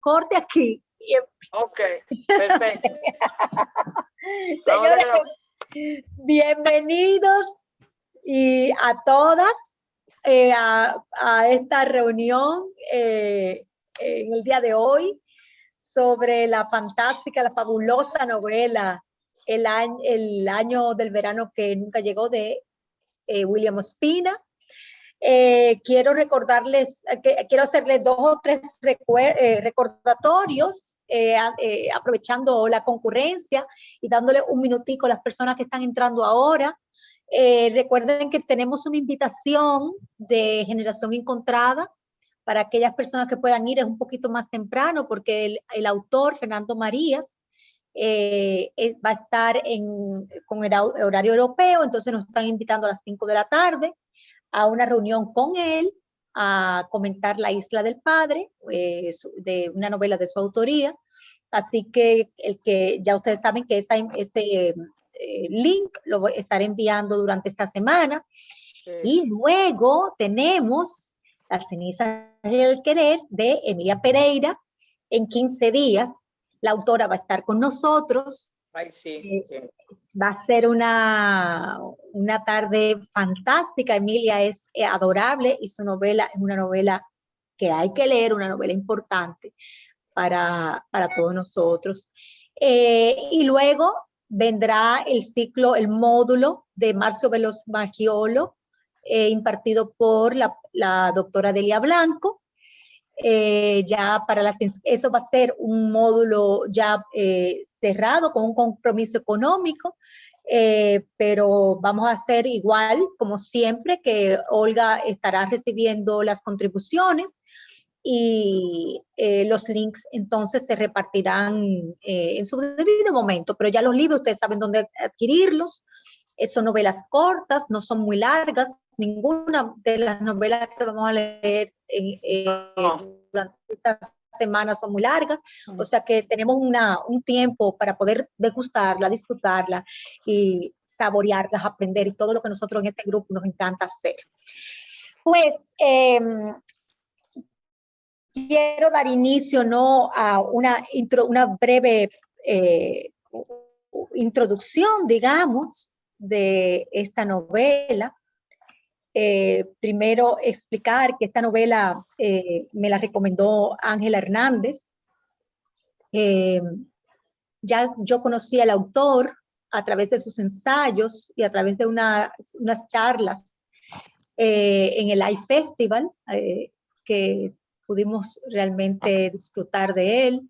corte aquí. Ok, perfecto. Señores, bienvenidos y a todas a esta reunión en el día de hoy sobre la fantástica, la fabulosa novela El año del verano que nunca llegó de William Ospina. Quiero recordarles, quiero hacerles 2 o 3 recordatorios, aprovechando la concurrencia y dándole un minutico a las personas que están entrando ahora. Recuerden que tenemos una invitación de Generación Encontrada para aquellas personas que puedan ir, es un poquito más temprano porque el autor, Fernando Marías, va a estar con el horario europeo, entonces nos están invitando a las 5 de la tarde a una reunión con él, a comentar La Isla del Padre, de una novela de su autoría. Así que ya ustedes saben que ese link lo estaré enviando durante esta semana. Y luego tenemos Las cenizas del querer de Emilia Pereira en 15 días. La autora va a estar con nosotros. Ay, sí, sí. Va a ser una tarde fantástica. Emilia es adorable y su novela es una novela que hay que leer, una novela importante para todos nosotros. Y luego vendrá el ciclo, el módulo de Marcio Veloz Maggiolo, impartido por la doctora Delia Blanco. Ya eso va a ser un módulo ya cerrado con un compromiso económico, pero vamos a hacer igual como siempre, que Olga estará recibiendo las contribuciones y los links entonces se repartirán en su debido momento, pero ya los libros ustedes saben dónde adquirirlos. Son novelas cortas, no son muy largas, ninguna de las novelas que vamos a leer durante esta semana son muy largas, o sea que tenemos un tiempo para poder degustarla, disfrutarla y saborearlas, aprender y todo lo que nosotros en este grupo nos encanta hacer. Pues quiero dar inicio, ¿no?, a una breve introducción, digamos, de esta novela. Primero explicar que esta novela me la recomendó Ángela Hernández. Ya yo conocí al autor a través de sus ensayos y a través de unas charlas en el iFestival, que pudimos realmente disfrutar de él.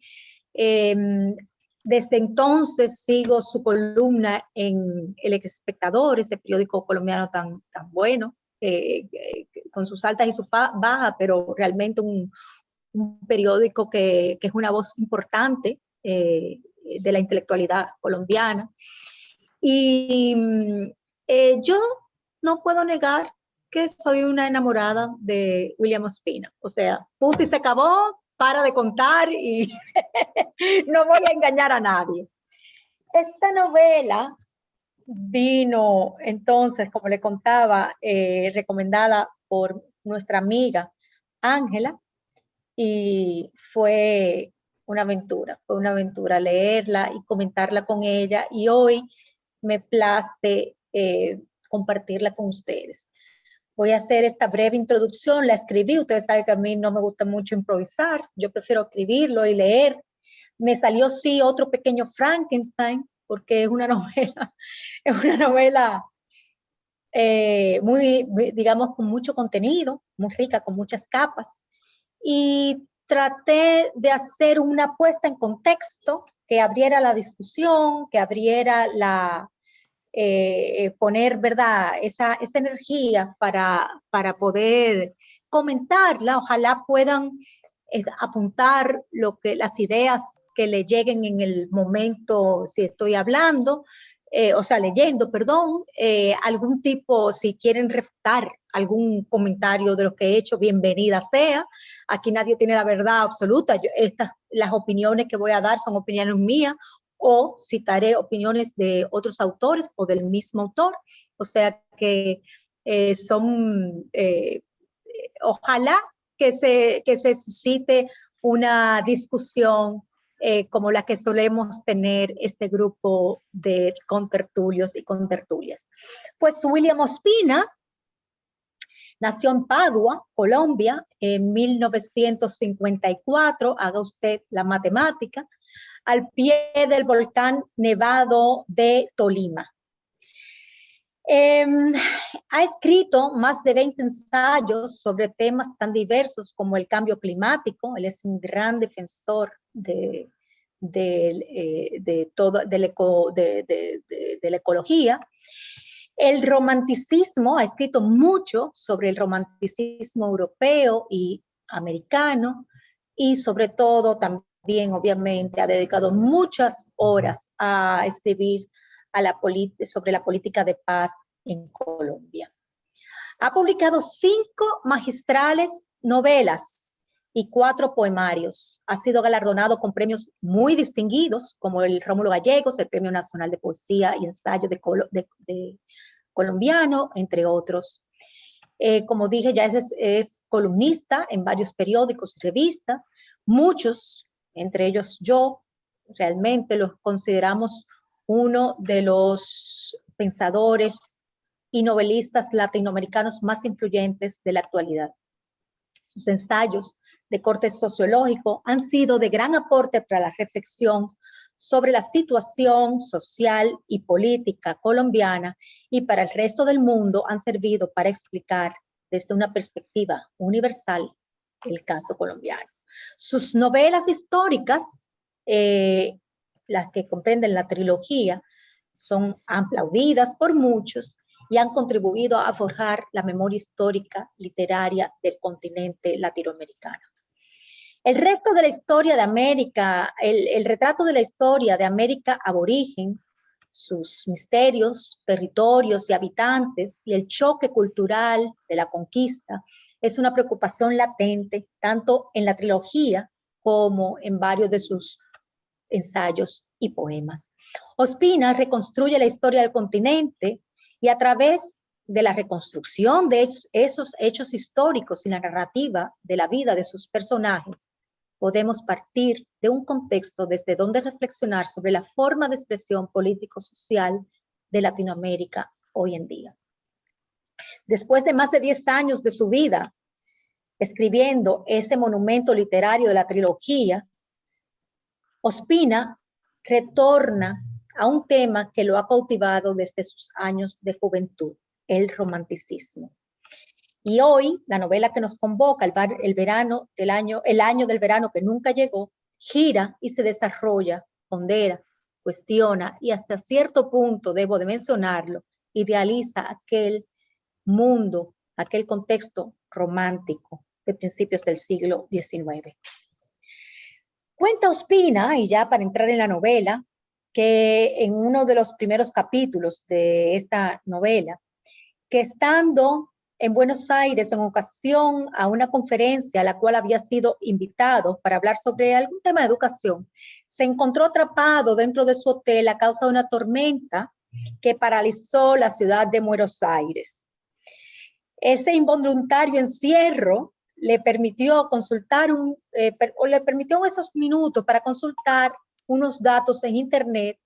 Desde entonces sigo su columna en El Espectador, ese periódico colombiano tan bueno, con sus altas y sus bajas, pero realmente un periódico que es una voz importante de la intelectualidad colombiana. Y yo no puedo negar que soy una enamorada de William Ospina. O sea, punto y se acabó, para de contar y no voy a engañar a nadie. Esta novela vino entonces, como le contaba, recomendada por nuestra amiga Ángela, y fue una aventura leerla y comentarla con ella, y hoy me place compartirla con ustedes. Voy a hacer esta breve introducción, la escribí, ustedes saben que a mí no me gusta mucho improvisar, yo prefiero escribirlo y leer. Me salió sí otro pequeño Frankenstein, porque es una novela muy, digamos, con mucho contenido, muy rica, con muchas capas. Y traté de hacer una puesta en contexto que abriera la discusión, que abriera poner, ¿verdad?, esa energía para poder comentarla. Ojalá puedan apuntar las ideas que le lleguen en el momento, si estoy hablando, leyendo, perdón, algún tipo, si quieren refutar algún comentario de lo que he hecho, bienvenida sea. Aquí nadie tiene la verdad absoluta. Las opiniones que voy a dar son opiniones mías, o citaré opiniones de otros autores o del mismo autor. O sea que ojalá que se suscite una discusión como la que solemos tener este grupo de contertulios y contertulias. Pues William Ospina nació en Padua, Colombia, en 1954, haga usted la matemática, al pie del volcán Nevado de Tolima. Ha escrito más de 20 ensayos sobre temas tan diversos como el cambio climático. Él es un gran defensor de la ecología. El romanticismo, ha escrito mucho sobre el romanticismo europeo y americano, y sobre todo también, obviamente, ha dedicado muchas horas a escribir sobre la política de paz en Colombia. Ha publicado 5 magistrales novelas y 4 poemarios. Ha sido galardonado con premios muy distinguidos, como el Rómulo Gallegos, el Premio Nacional de Poesía y Ensayo colombiano, entre otros. Como dije, ya es columnista en varios periódicos y revistas. Muchos, entre ellos yo, realmente los consideramos uno de los pensadores y novelistas latinoamericanos más influyentes de la actualidad. Sus ensayos de corte sociológico han sido de gran aporte para la reflexión sobre la situación social y política colombiana, y para el resto del mundo han servido para explicar desde una perspectiva universal el caso colombiano. Sus novelas históricas, las que comprenden la trilogía, son aplaudidas por muchos y han contribuido a forjar la memoria histórica literaria del continente latinoamericano. El resto de la historia de América, el retrato de la historia de América aborigen, sus misterios, territorios y habitantes, y el choque cultural de la conquista, es una preocupación latente tanto en la trilogía como en varios de sus ensayos y poemas. Ospina reconstruye la historia del continente, y a través de la reconstrucción de esos hechos históricos y la narrativa de la vida de sus personajes, podemos partir de un contexto desde donde reflexionar sobre la forma de expresión político-social de Latinoamérica hoy en día. Después de más de 10 años de su vida escribiendo ese monumento literario de la trilogía, Ospina retorna a un tema que lo ha cautivado desde sus años de juventud, el romanticismo. Y hoy, la novela que nos convoca, el año del verano que nunca llegó, gira y se desarrolla, pondera, cuestiona y hasta cierto punto, debo de mencionarlo, idealiza aquel mundo, aquel contexto romántico de principios del siglo XIX. Cuenta Ospina, y ya para entrar en la novela, que en uno de los primeros capítulos de esta novela, que estando en Buenos Aires en ocasión a una conferencia a la cual había sido invitado para hablar sobre algún tema de educación, se encontró atrapado dentro de su hotel a causa de una tormenta que paralizó la ciudad de Buenos Aires. Ese involuntario encierro le permitió consultar le permitió esos minutos para consultar unos datos en internet,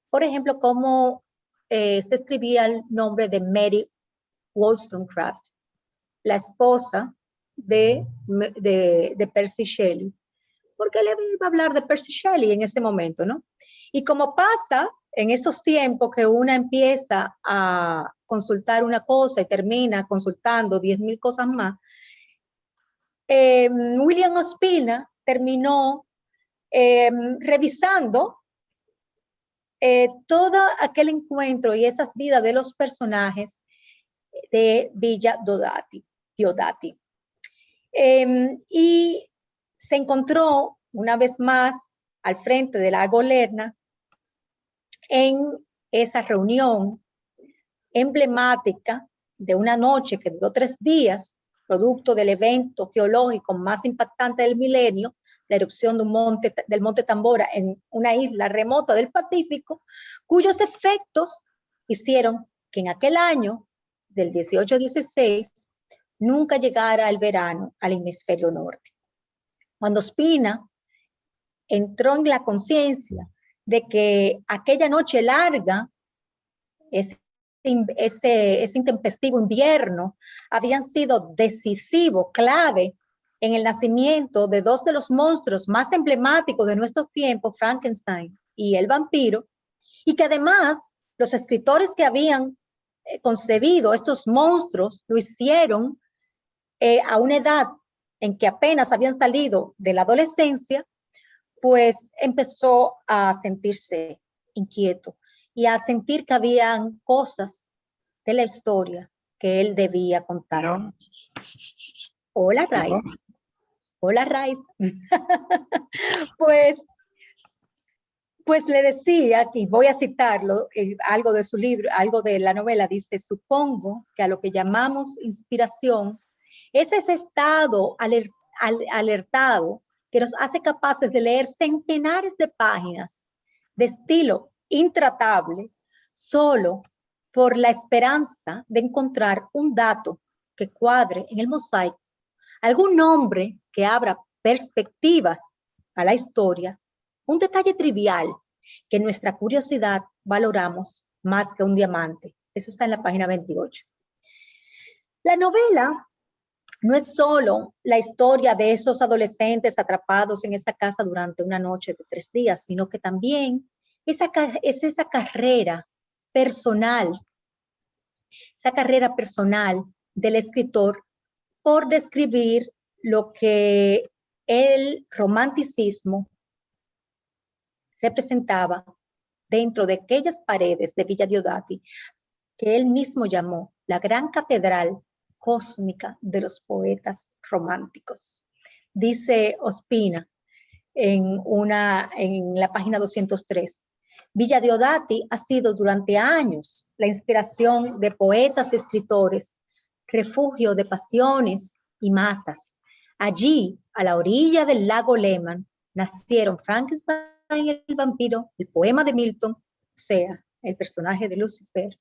por ejemplo, cómo se escribía el nombre de Mary Wollstonecraft, la esposa de Percy Shelley, porque le iba a hablar de Percy Shelley en ese momento, ¿no? Y como pasa en esos tiempos que una empieza a consultar una cosa y termina consultando 10,000 cosas más, William Ospina terminó revisando todo aquel encuentro y esas vidas de los personajes de Villa Diodati. Y se encontró una vez más al frente de Lago Lerna en esa reunión emblemática de una noche que duró 3 días, producto del evento geológico más impactante del milenio, la erupción del monte Tambora en una isla remota del Pacífico, cuyos efectos hicieron que en aquel año, del 18-16, nunca llegara el verano al hemisferio norte. Cuando Ospina entró en la conciencia de que aquella noche larga, ese intempestivo invierno, habían sido decisivo, clave en el nacimiento de dos de los monstruos más emblemáticos de nuestro tiempo, Frankenstein y el vampiro, y que además los escritores que habían concebido estos monstruos lo hicieron a una edad en que apenas habían salido de la adolescencia, pues empezó a sentirse inquieto y a sentir que habían cosas de la historia que él debía contar. No. Hola, Raiz. Hola, Raiz. Pues le decía, y voy a citarlo, algo de su libro, algo de la novela, dice: supongo que a lo que llamamos inspiración es ese estado alertado que nos hace capaces de leer centenares de páginas de estilo intratable solo por la esperanza de encontrar un dato que cuadre en el mosaico, algún nombre que abra perspectivas a la historia, un detalle trivial que en nuestra curiosidad valoramos más que un diamante. Eso está en la página 28. La novela no es solo la historia de esos adolescentes atrapados en esa casa durante una noche de 3 días, sino que también es esa carrera personal del escritor por describir lo que el romanticismo representaba dentro de aquellas paredes de Villa Diodati, que él mismo llamó la gran catedral cósmica de los poetas románticos. Dice Ospina en la página 203, Villa Diodati ha sido durante años la inspiración de poetas y escritores, refugio de pasiones y masas. Allí, a la orilla del lago Lehmann, nacieron Frankenstein y el vampiro, el poema de Milton, o sea, el personaje de Lucifer.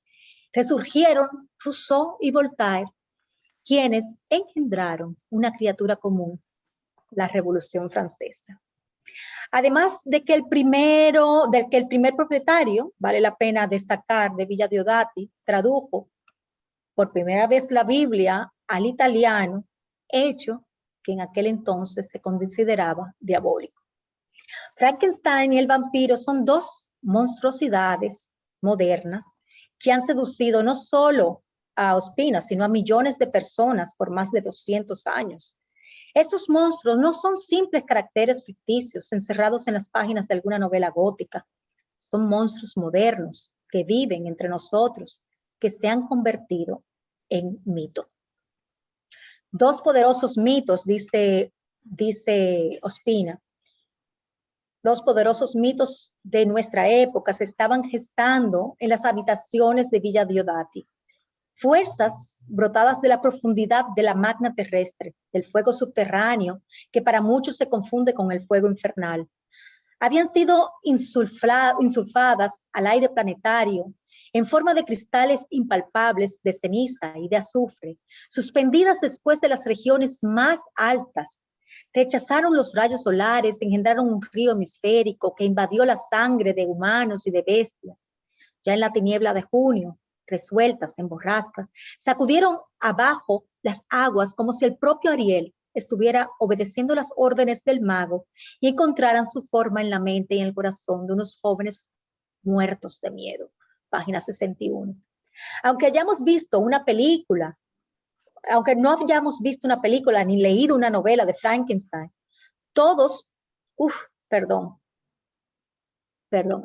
Resurgieron Rousseau y Voltaire, quienes engendraron una criatura común, la Revolución Francesa. Además de que el primer propietario, vale la pena destacar, de Villa Diodati, tradujo por primera vez la Biblia al italiano, hecho que en aquel entonces se consideraba diabólico. Frankenstein y el vampiro son dos monstruosidades modernas que han seducido no solo a Ospina, sino a millones de personas por más de 200 años. Estos monstruos no son simples caracteres ficticios encerrados en las páginas de alguna novela gótica. Son monstruos modernos que viven entre nosotros, que se han convertido en mito. Dos poderosos mitos, dice Ospina, dos poderosos mitos de nuestra época se estaban gestando en las habitaciones de Villa Diodati. Fuerzas brotadas de la profundidad de la magna terrestre, del fuego subterráneo, que para muchos se confunde con el fuego infernal. Habían sido insulfadas al aire planetario en forma de cristales impalpables de ceniza y de azufre, suspendidas después de las regiones más altas. Rechazaron los rayos solares, engendraron un río hemisférico que invadió la sangre de humanos y de bestias. Ya en la tiniebla de junio, resueltas en borrascas, sacudieron abajo las aguas como si el propio Ariel estuviera obedeciendo las órdenes del mago y encontraran su forma en la mente y en el corazón de unos jóvenes muertos de miedo. Página 61. Aunque no hayamos visto una película ni leído una novela de Frankenstein, todos,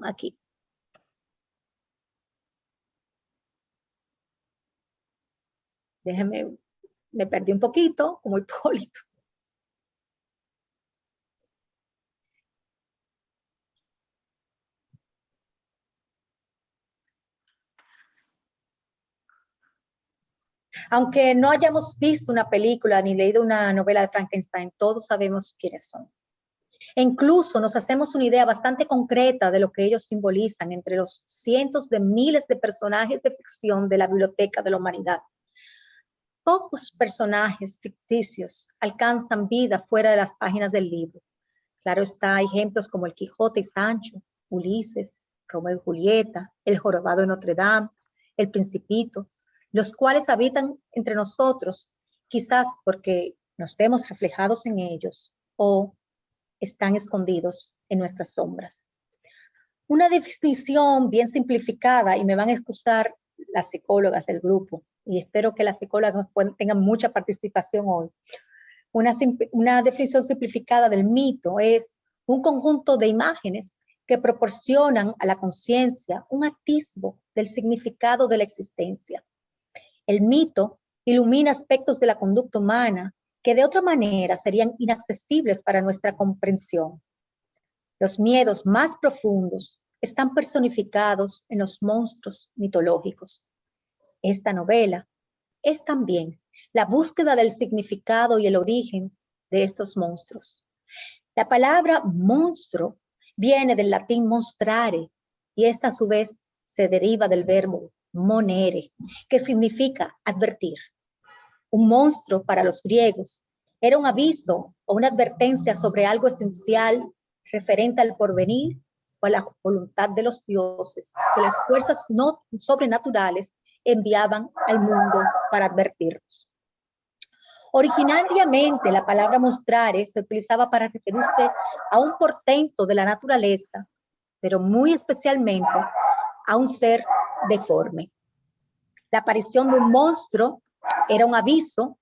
aquí. Déjeme, me perdí un poquito, como Hipólito. Aunque no hayamos visto una película ni leído una novela de Frankenstein, todos sabemos quiénes son. E incluso nos hacemos una idea bastante concreta de lo que ellos simbolizan entre los cientos de miles de personajes de ficción de la biblioteca de la humanidad. Pocos personajes ficticios alcanzan vida fuera de las páginas del libro. Claro está, ejemplos como el Quijote y Sancho, Ulises, Romeo y Julieta, el Jorobado de Notre Dame, el Principito, los cuales habitan entre nosotros, quizás porque nos vemos reflejados en ellos o están escondidos en nuestras sombras. Una definición bien simplificada, y me van a excusar las psicólogas del grupo, y espero que las psicólogas tengan mucha participación hoy. Una definición simplificada del mito es un conjunto de imágenes que proporcionan a la conciencia un atisbo del significado de la existencia. El mito ilumina aspectos de la conducta humana que de otra manera serían inaccesibles para nuestra comprensión. Los miedos más profundos están personificados en los monstruos mitológicos. Esta novela es también la búsqueda del significado y el origen de estos monstruos. La palabra monstruo viene del latín monstrare y esta a su vez se deriva del verbo monere, que significa advertir. Un monstruo para los griegos era un aviso o una advertencia sobre algo esencial referente al porvenir o a la voluntad de los dioses que las fuerzas no sobrenaturales enviaban al mundo para advertirnos. Originariamente la palabra mostrare se utilizaba para referirse a un portento de la naturaleza, pero muy especialmente a un ser deforme. La aparición de un monstruo era un aviso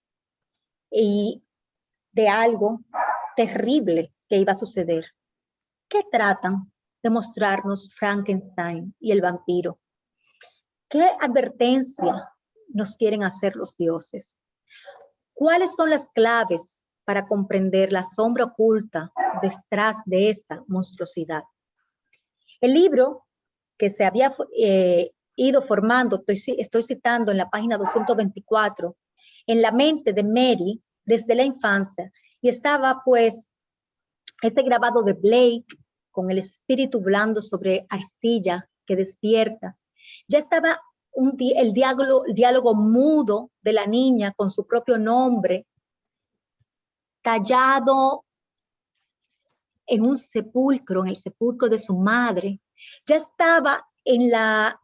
y de algo terrible que iba a suceder. ¿Qué tratan de mostrarnos Frankenstein y el vampiro? ¿Qué advertencia nos quieren hacer los dioses? ¿Cuáles son las claves para comprender la sombra oculta detrás de esta monstruosidad? El libro que se había ido formando, estoy citando en la página 224, en la mente de Mary desde la infancia, y estaba pues ese grabado de Blake con el espíritu blando sobre arcilla que despierta. Ya estaba el diálogo mudo de la niña con su propio nombre, tallado en un sepulcro, en el sepulcro de su madre. Ya estaba en la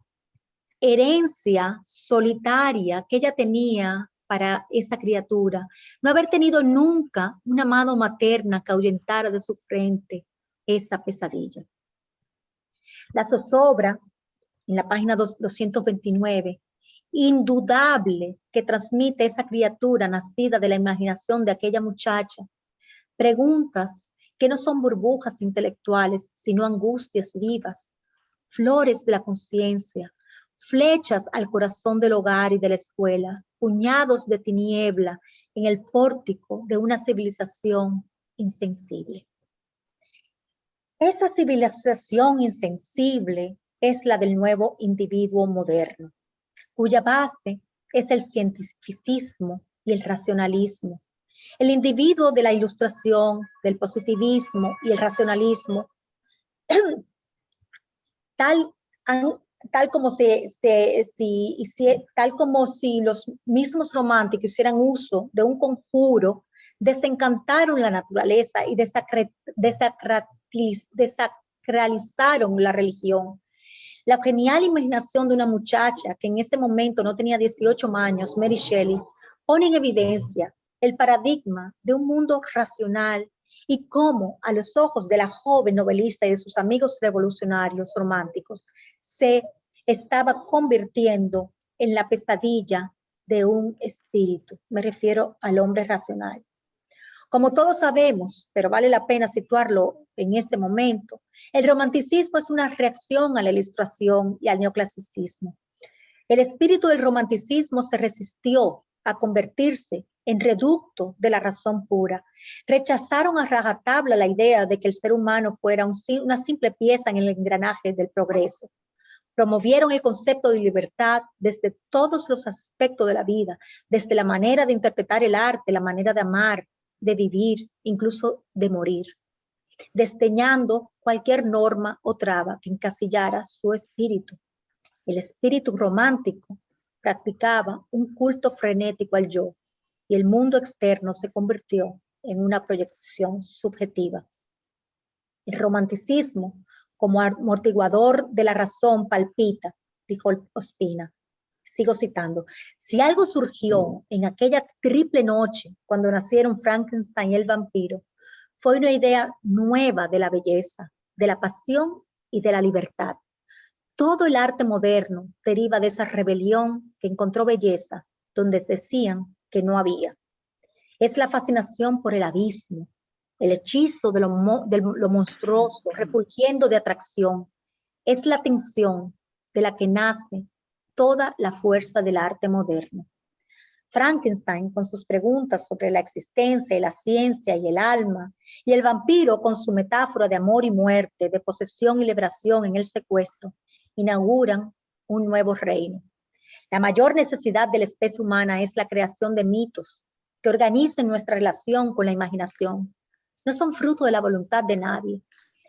herencia solitaria que ella tenía para esa criatura. No haber tenido nunca una mano materna que ahuyentara de su frente esa pesadilla. La zozobra, en la página 229, indudable que transmite esa criatura nacida de la imaginación de aquella muchacha. Preguntas que no son burbujas intelectuales, sino angustias vivas, flores de la conciencia, flechas al corazón del hogar y de la escuela, puñados de tiniebla en el pórtico de una civilización insensible. Esa civilización insensible es la del nuevo individuo moderno, cuya base es el cientificismo y el racionalismo. El individuo de la ilustración, del positivismo y el racionalismo, tal como si los mismos románticos hicieran uso de un conjuro, desencantaron la naturaleza y desacralizaron la religión. La genial imaginación de una muchacha que en ese momento no tenía 18 años, Mary Shelley, pone en evidencia el paradigma de un mundo racional y cómo a los ojos de la joven novelista y de sus amigos revolucionarios románticos se estaba convirtiendo en la pesadilla de un espíritu. Me refiero al hombre racional. Como todos sabemos, pero vale la pena situarlo en este momento, el romanticismo es una reacción a la ilustración y al neoclasicismo. El espíritu del romanticismo se resistió a convertirse en reducto de la razón pura. Rechazaron a rajatabla la idea de que el ser humano fuera una simple pieza en el engranaje del progreso. Promovieron el concepto de libertad desde todos los aspectos de la vida, desde la manera de interpretar el arte, la manera de amar, de vivir, incluso de morir, desdeñando cualquier norma o traba que encasillara su espíritu. El espíritu romántico practicaba un culto frenético al yo, y el mundo externo se convirtió en una proyección subjetiva. El romanticismo, como amortiguador de la razón, palpita, dijo Ospina. Sigo citando, si algo surgió en aquella triple noche cuando nacieron Frankenstein y el vampiro, fue una idea nueva de la belleza, de la pasión y de la libertad. Todo el arte moderno deriva de esa rebelión que encontró belleza donde decían que no había. Es la fascinación por el abismo, el hechizo de lo monstruoso, refulgiendo de atracción. Es la tensión de la que nace toda la fuerza del arte moderno. Frankenstein con sus preguntas sobre la existencia y la ciencia y el alma, y el vampiro con su metáfora de amor y muerte, de posesión y liberación en el secuestro, inauguran un nuevo reino. La mayor necesidad de la especie humana es la creación de mitos que organicen nuestra relación con la imaginación. No son fruto de la voluntad de nadie.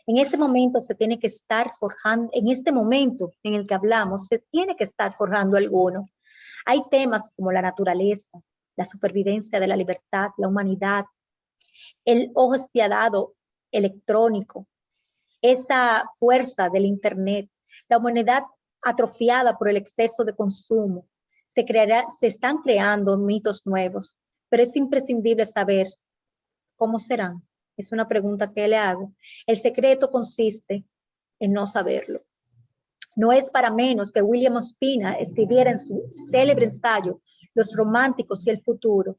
En ese momento se tiene que estar forjando, en este momento en el que hablamos, se tiene que estar forjando alguno. Hay temas como la naturaleza, la supervivencia de la libertad, la humanidad, el ojo espiadado electrónico, esa fuerza del Internet, la humanidad atrofiada por el exceso de consumo. Se están creando mitos nuevos, pero es imprescindible saber cómo serán. Es una pregunta que le hago. El secreto consiste en no saberlo. No es para menos que William Ospina escribiera en su célebre ensayo Los románticos y el futuro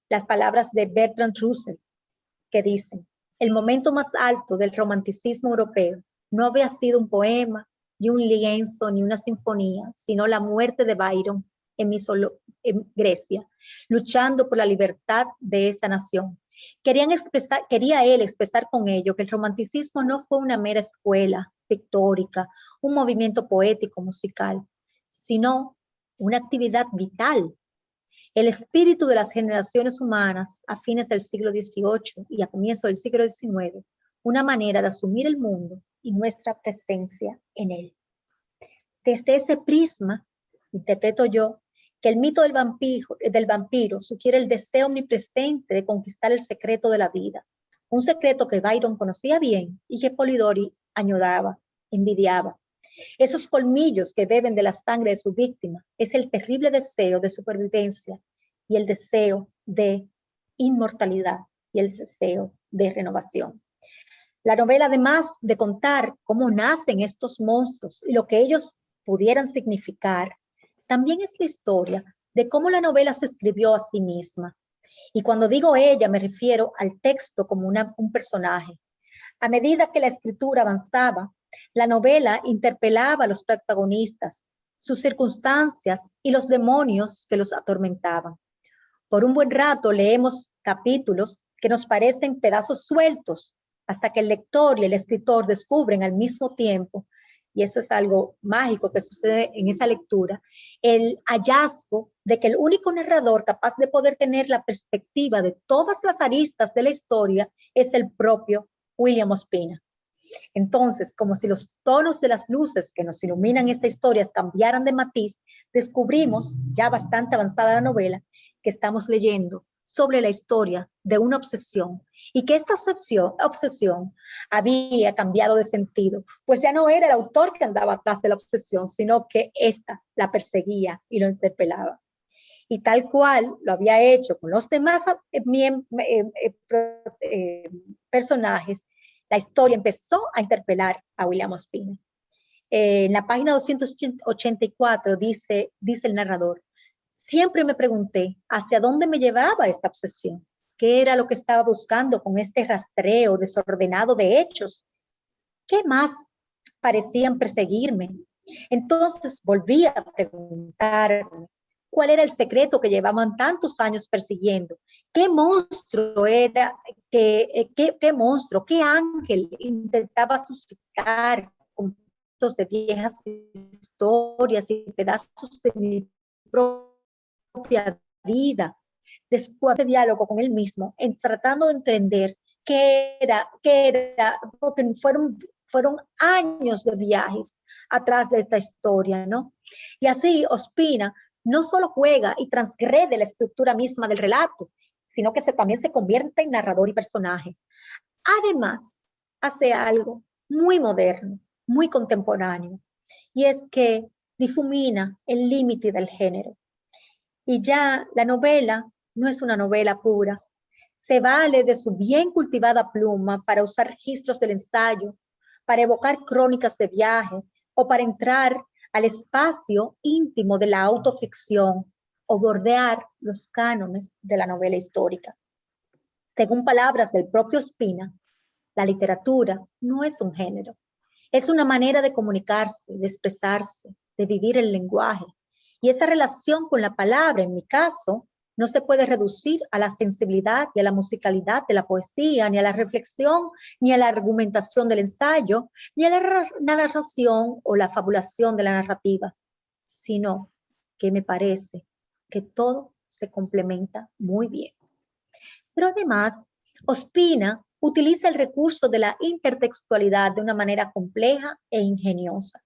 las palabras de Bertrand Russell, que dicen: el momento más alto del romanticismo europeo no había sido un poema, ni un lienzo, ni una sinfonía, sino la muerte de Byron en Grecia, luchando por la libertad de esa nación. Quería él expresar con ello que el romanticismo no fue una mera escuela pictórica, un movimiento poético musical, sino una actividad vital. El espíritu de las generaciones humanas a fines del siglo XVIII y a comienzos del siglo XIX, una manera de asumir el mundo y nuestra presencia en él. Desde ese prisma, interpreto yo, que el mito del vampiro sugiere el deseo omnipresente de conquistar el secreto de la vida, un secreto que Byron conocía bien y que Polidori añoraba, envidiaba. Esos colmillos que beben de la sangre de su víctima es el terrible deseo de supervivencia y el deseo de inmortalidad y el deseo de renovación. La novela, además de contar cómo nacen estos monstruos y lo que ellos pudieran significar, también es la historia de cómo la novela se escribió a sí misma. Y cuando digo ella, me refiero al texto como un personaje. A medida que la escritura avanzaba, la novela interpelaba a los protagonistas, sus circunstancias y los demonios que los atormentaban. Por un buen rato leemos capítulos que nos parecen pedazos sueltos, hasta que el lector y el escritor descubren al mismo tiempo, y eso es algo mágico que sucede en esa lectura, el hallazgo de que el único narrador capaz de poder tener la perspectiva de todas las aristas de la historia es el propio William Ospina. Entonces, como si los tonos de las luces que nos iluminan esta historia cambiaran de matiz, descubrimos, ya bastante avanzada la novela, que estamos leyendo sobre la historia de una obsesión y que esta obsesión había cambiado de sentido, pues ya no era el autor que andaba atrás de la obsesión, sino que ésta la perseguía y lo interpelaba. Y tal cual lo había hecho con los demás personajes, la historia empezó a interpelar a William Ospina. En la página 284 dice el narrador: siempre me pregunté hacia dónde me llevaba esta obsesión, qué era lo que estaba buscando con este rastreo desordenado de hechos, qué más parecían perseguirme. Entonces volví a preguntarme cuál era el secreto que llevaban tantos años persiguiendo, qué monstruo era, qué monstruo, qué ángel intentaba suscitar con pedazos de viejas historias y pedazos de mi propia vida. Después de diálogo con él mismo, tratando de entender qué era, porque fueron fueron años de viajes atrás de esta historia, ¿no? Y así Ospina no solo juega y transgrede la estructura misma del relato, sino que también se convierte en narrador y personaje. Además, hace algo muy moderno, muy contemporáneo, y es que difumina el límite del género. Y ya la novela no es una novela pura, se vale de su bien cultivada pluma para usar registros del ensayo, para evocar crónicas de viaje o para entrar al espacio íntimo de la autoficción o bordear los cánones de la novela histórica. Según palabras del propio Ospina, la literatura no es un género, es una manera de comunicarse, de expresarse, de vivir el lenguaje. Y esa relación con la palabra, en mi caso, no se puede reducir a la sensibilidad y a la musicalidad de la poesía, ni a la reflexión, ni a la argumentación del ensayo, ni a la narración o la fabulación de la narrativa, sino que me parece que todo se complementa muy bien. Pero además, Ospina utiliza el recurso de la intertextualidad de una manera compleja e ingeniosa.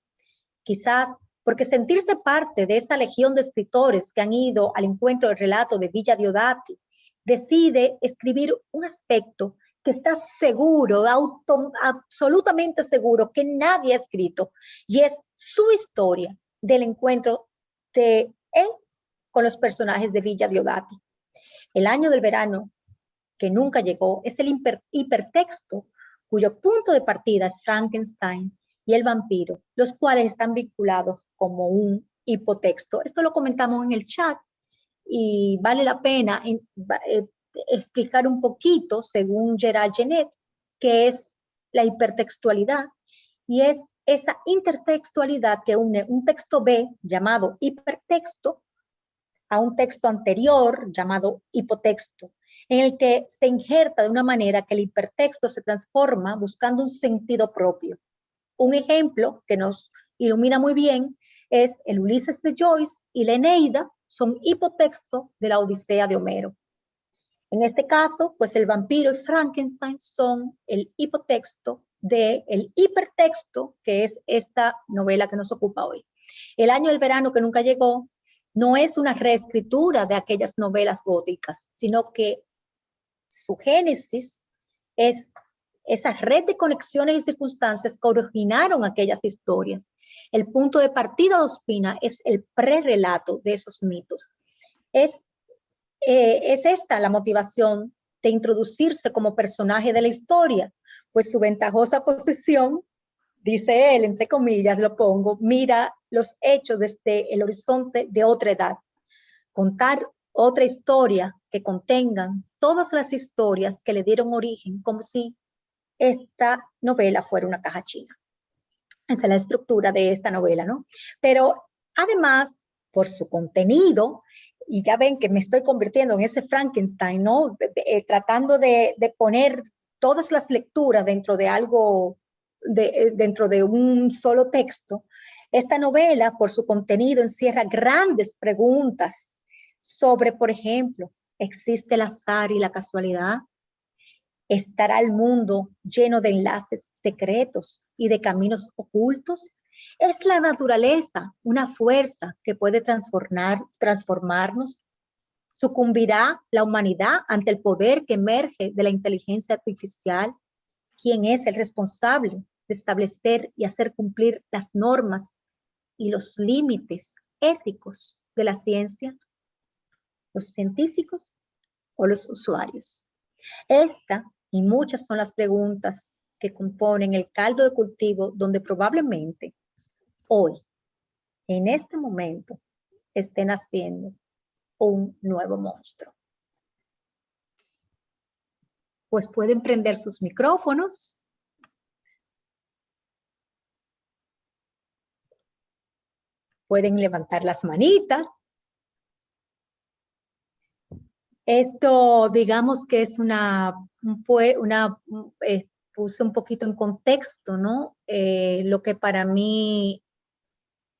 Quizás porque sentirse parte de esa legión de escritores que han ido al encuentro del relato de Villa Diodati, decide escribir un aspecto que está seguro, absolutamente seguro que nadie ha escrito, y es su historia del encuentro de él con los personajes de Villa Diodati. El año del verano que nunca llegó es el hipertexto cuyo punto de partida es Frankenstein y el vampiro, los cuales están vinculados como un hipotexto. Esto lo comentamos en el chat y vale la pena explicar un poquito, según Gerald Genet, qué es la hipertextualidad, y es esa intertextualidad que une un texto B llamado hipertexto a un texto anterior llamado hipotexto, en el que se injerta de una manera que el hipertexto se transforma buscando un sentido propio. Un ejemplo que nos ilumina muy bien es el Ulises de Joyce y la Eneida, son hipotexto de la Odisea de Homero. En este caso, pues el vampiro y Frankenstein son el hipotexto del hipertexto, que es esta novela que nos ocupa hoy. El año del verano que nunca llegó no es una reescritura de aquellas novelas góticas, sino que su génesis es esa red de conexiones y circunstancias que originaron aquellas historias. El punto de partida de Ospina es el prerrelato de esos mitos. Es esta la motivación de introducirse como personaje de la historia, pues su ventajosa posición, dice él, entre comillas lo pongo, mira los hechos desde el horizonte de otra edad. Contar otra historia que contengan todas las historias que le dieron origen, como si esta novela fuera una caja china. Esa es la estructura de esta novela, ¿no? Pero además, por su contenido, y ya ven que me estoy convirtiendo en ese Frankenstein, ¿no? Tratando de poner todas las lecturas dentro de algo, dentro de un solo texto. Esta novela, por su contenido, encierra grandes preguntas sobre, por ejemplo, ¿existe el azar y la casualidad? ¿Estará el mundo lleno de enlaces secretos y de caminos ocultos? ¿Es la naturaleza una fuerza que puede transformarnos? ¿Sucumbirá la humanidad ante el poder que emerge de la inteligencia artificial? ¿Quién es el responsable de establecer y hacer cumplir las normas y los límites éticos de la ciencia? ¿Los científicos o los usuarios? Esta y muchas son las preguntas que componen el caldo de cultivo donde probablemente hoy, en este momento, esté naciendo un nuevo monstruo. Pues pueden prender sus micrófonos. Pueden levantar las manitas. Esto, digamos que es puse un poquito en contexto, ¿no? Lo que para mí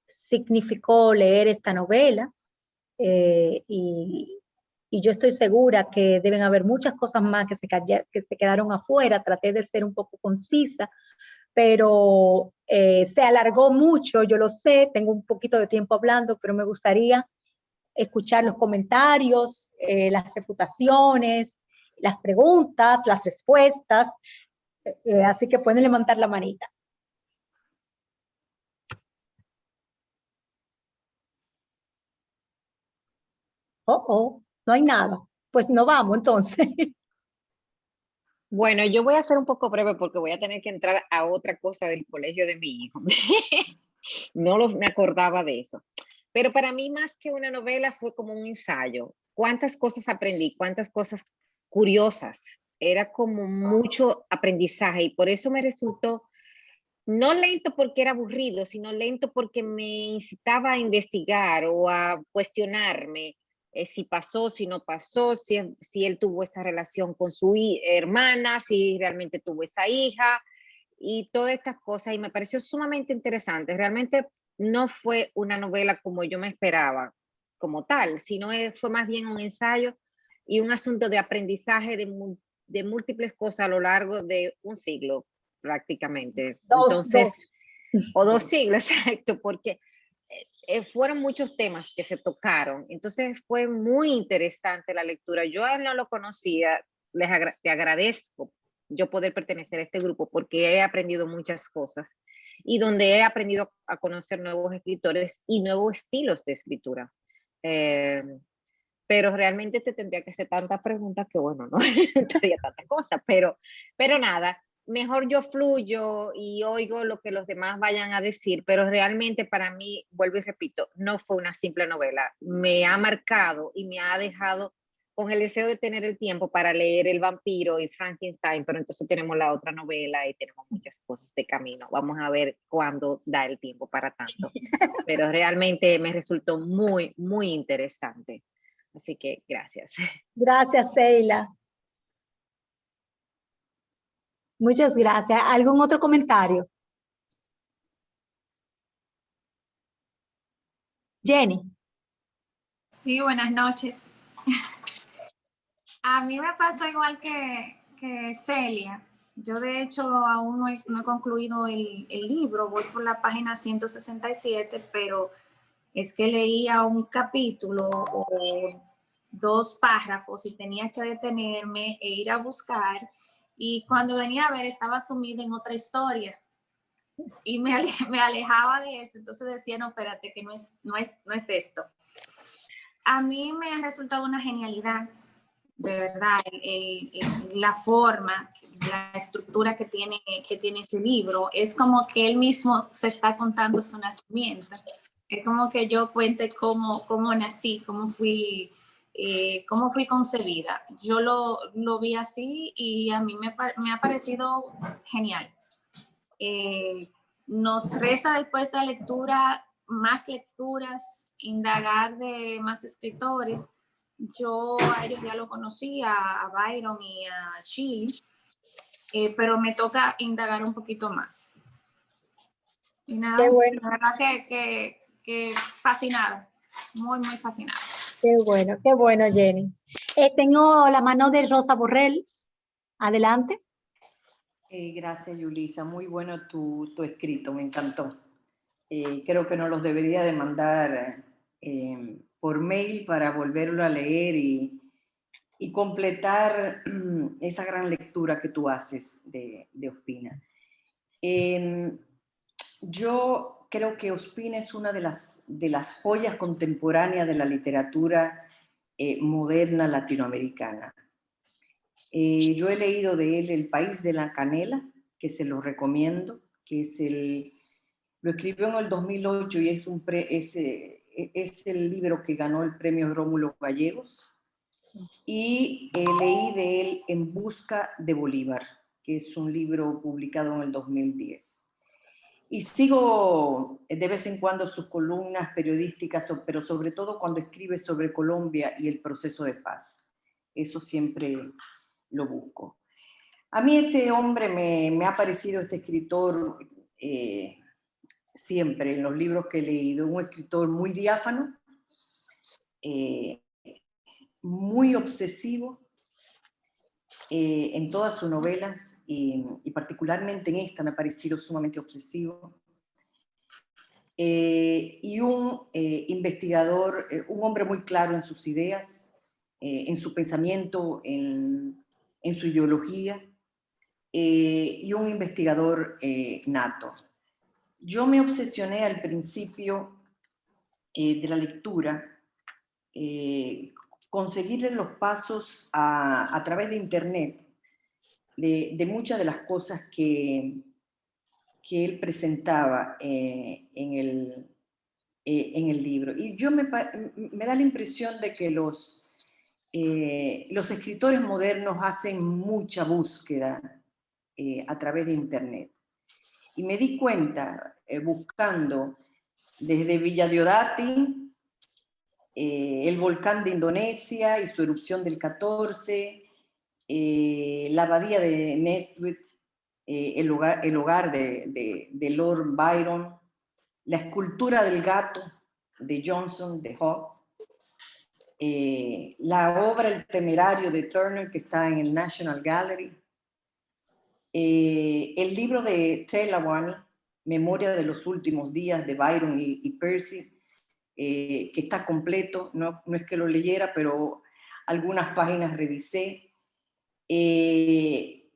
significó leer esta novela, y yo estoy segura que deben haber muchas cosas más que se quedaron afuera. Traté de ser un poco concisa, pero se alargó mucho, yo lo sé, tengo un poquito de tiempo hablando, pero me gustaría escuchar los comentarios, las refutaciones, las preguntas, las respuestas, así que pueden levantar la manita. No hay nada. Pues no vamos entonces. Bueno, yo voy a ser un poco breve porque voy a tener que entrar a otra cosa del colegio de mi hijo. Me acordaba de eso. Pero para mí más que una novela fue como un ensayo. ¿Cuántas cosas aprendí? ¿Cuántas cosas curiosas? Era como mucho aprendizaje y por eso me resultó no lento porque era aburrido, sino lento porque me incitaba a investigar o a cuestionarme si pasó, si no pasó, si él tuvo esa relación con su hermana, si realmente tuvo esa hija y todas estas cosas. Y me pareció sumamente interesante. Realmente no fue una novela como yo me esperaba, como tal, sino fue más bien un ensayo y un asunto de aprendizaje de múltiples cosas a lo largo de un siglo prácticamente. Entonces, o 2 siglos, exacto, porque fueron muchos temas que se tocaron. Entonces fue muy interesante la lectura. Yo a él no lo conocía, te agradezco yo poder pertenecer a este grupo porque he aprendido muchas cosas y donde he aprendido a conocer nuevos escritores y nuevos estilos de escritura. Pero realmente te tendría que hacer tantas preguntas que bueno, no tendría tantas cosas, pero nada, mejor yo fluyo y oigo lo que los demás vayan a decir, pero realmente para mí, vuelvo y repito, no fue una simple novela, me ha marcado y me ha dejado con el deseo de tener el tiempo para leer El vampiro y Frankenstein, pero entonces tenemos la otra novela y tenemos muchas cosas de camino. Vamos a ver cuándo da el tiempo para tanto. Pero realmente me resultó muy, muy interesante. Así que gracias. Gracias, Sheila. Muchas gracias. ¿Algún otro comentario? Jenny. Sí, buenas noches. A mí me pasó igual que Celia. Yo de hecho aún no he concluido el libro, voy por la página 167, pero es que leía un capítulo o 2 párrafos y tenía que detenerme e ir a buscar, y cuando venía a ver estaba sumida en otra historia y me alejaba de esto, entonces decía, no, espérate, que no es esto. A mí me ha resultado una genialidad, de verdad, la forma, la estructura que tiene este libro. Es como que él mismo se está contando su nacimiento. Es como que yo cuente cómo nací, cómo fui concebida. Yo lo vi así y a mí me ha parecido genial. Nos resta después de la lectura más lecturas, indagar de más escritores. Yo a ellos ya lo conocí, a Byron y a Shelley, pero me toca indagar un poquito más. Y nada, Qué bueno. la verdad que fascinada, muy, muy fascinada. Qué bueno, Jenny. Tengo la mano de Rosa Borrell. Adelante. Gracias, Yulisa. Muy bueno tu escrito, me encantó. Creo que nos los debería de mandar por mail para volverlo a leer y completar esa gran lectura que tú haces de Ospina. Yo creo que Ospina es una de las joyas contemporáneas de la literatura moderna latinoamericana. Yo he leído de él El país de la canela, que se lo recomiendo, que lo escribió en el 2008 y es el libro que ganó el premio Rómulo Gallegos. Y leí de él En busca de Bolívar, que es un libro publicado en el 2010. Y sigo de vez en cuando sus columnas periodísticas, pero sobre todo cuando escribe sobre Colombia y el proceso de paz. Eso siempre lo busco. A mí este hombre me ha parecido, este escritor, siempre en los libros que he leído, un escritor muy diáfano, muy obsesivo en todas sus novelas y particularmente en esta me ha parecido sumamente obsesivo. Y un investigador, un hombre muy claro en sus ideas, en su pensamiento, en su ideología, y un investigador nato. Yo me obsesioné al principio de la lectura, conseguirle los pasos a través de internet de muchas de las cosas que él presentaba en el libro. Y yo me da la impresión de que los escritores modernos hacen mucha búsqueda a través de internet. Y me di cuenta, buscando desde Villa Diodati, el volcán de Indonesia y su erupción del 14, la abadía de Nesquik, el hogar de Lord Byron, la escultura del gato de Johnson, de Hawks, la obra El Temerario de Turner, que está en el National Gallery, el libro de Trelawney, Memoria de los últimos días de Byron y Percy, que está completo, no es que lo leyera, pero algunas páginas revisé, y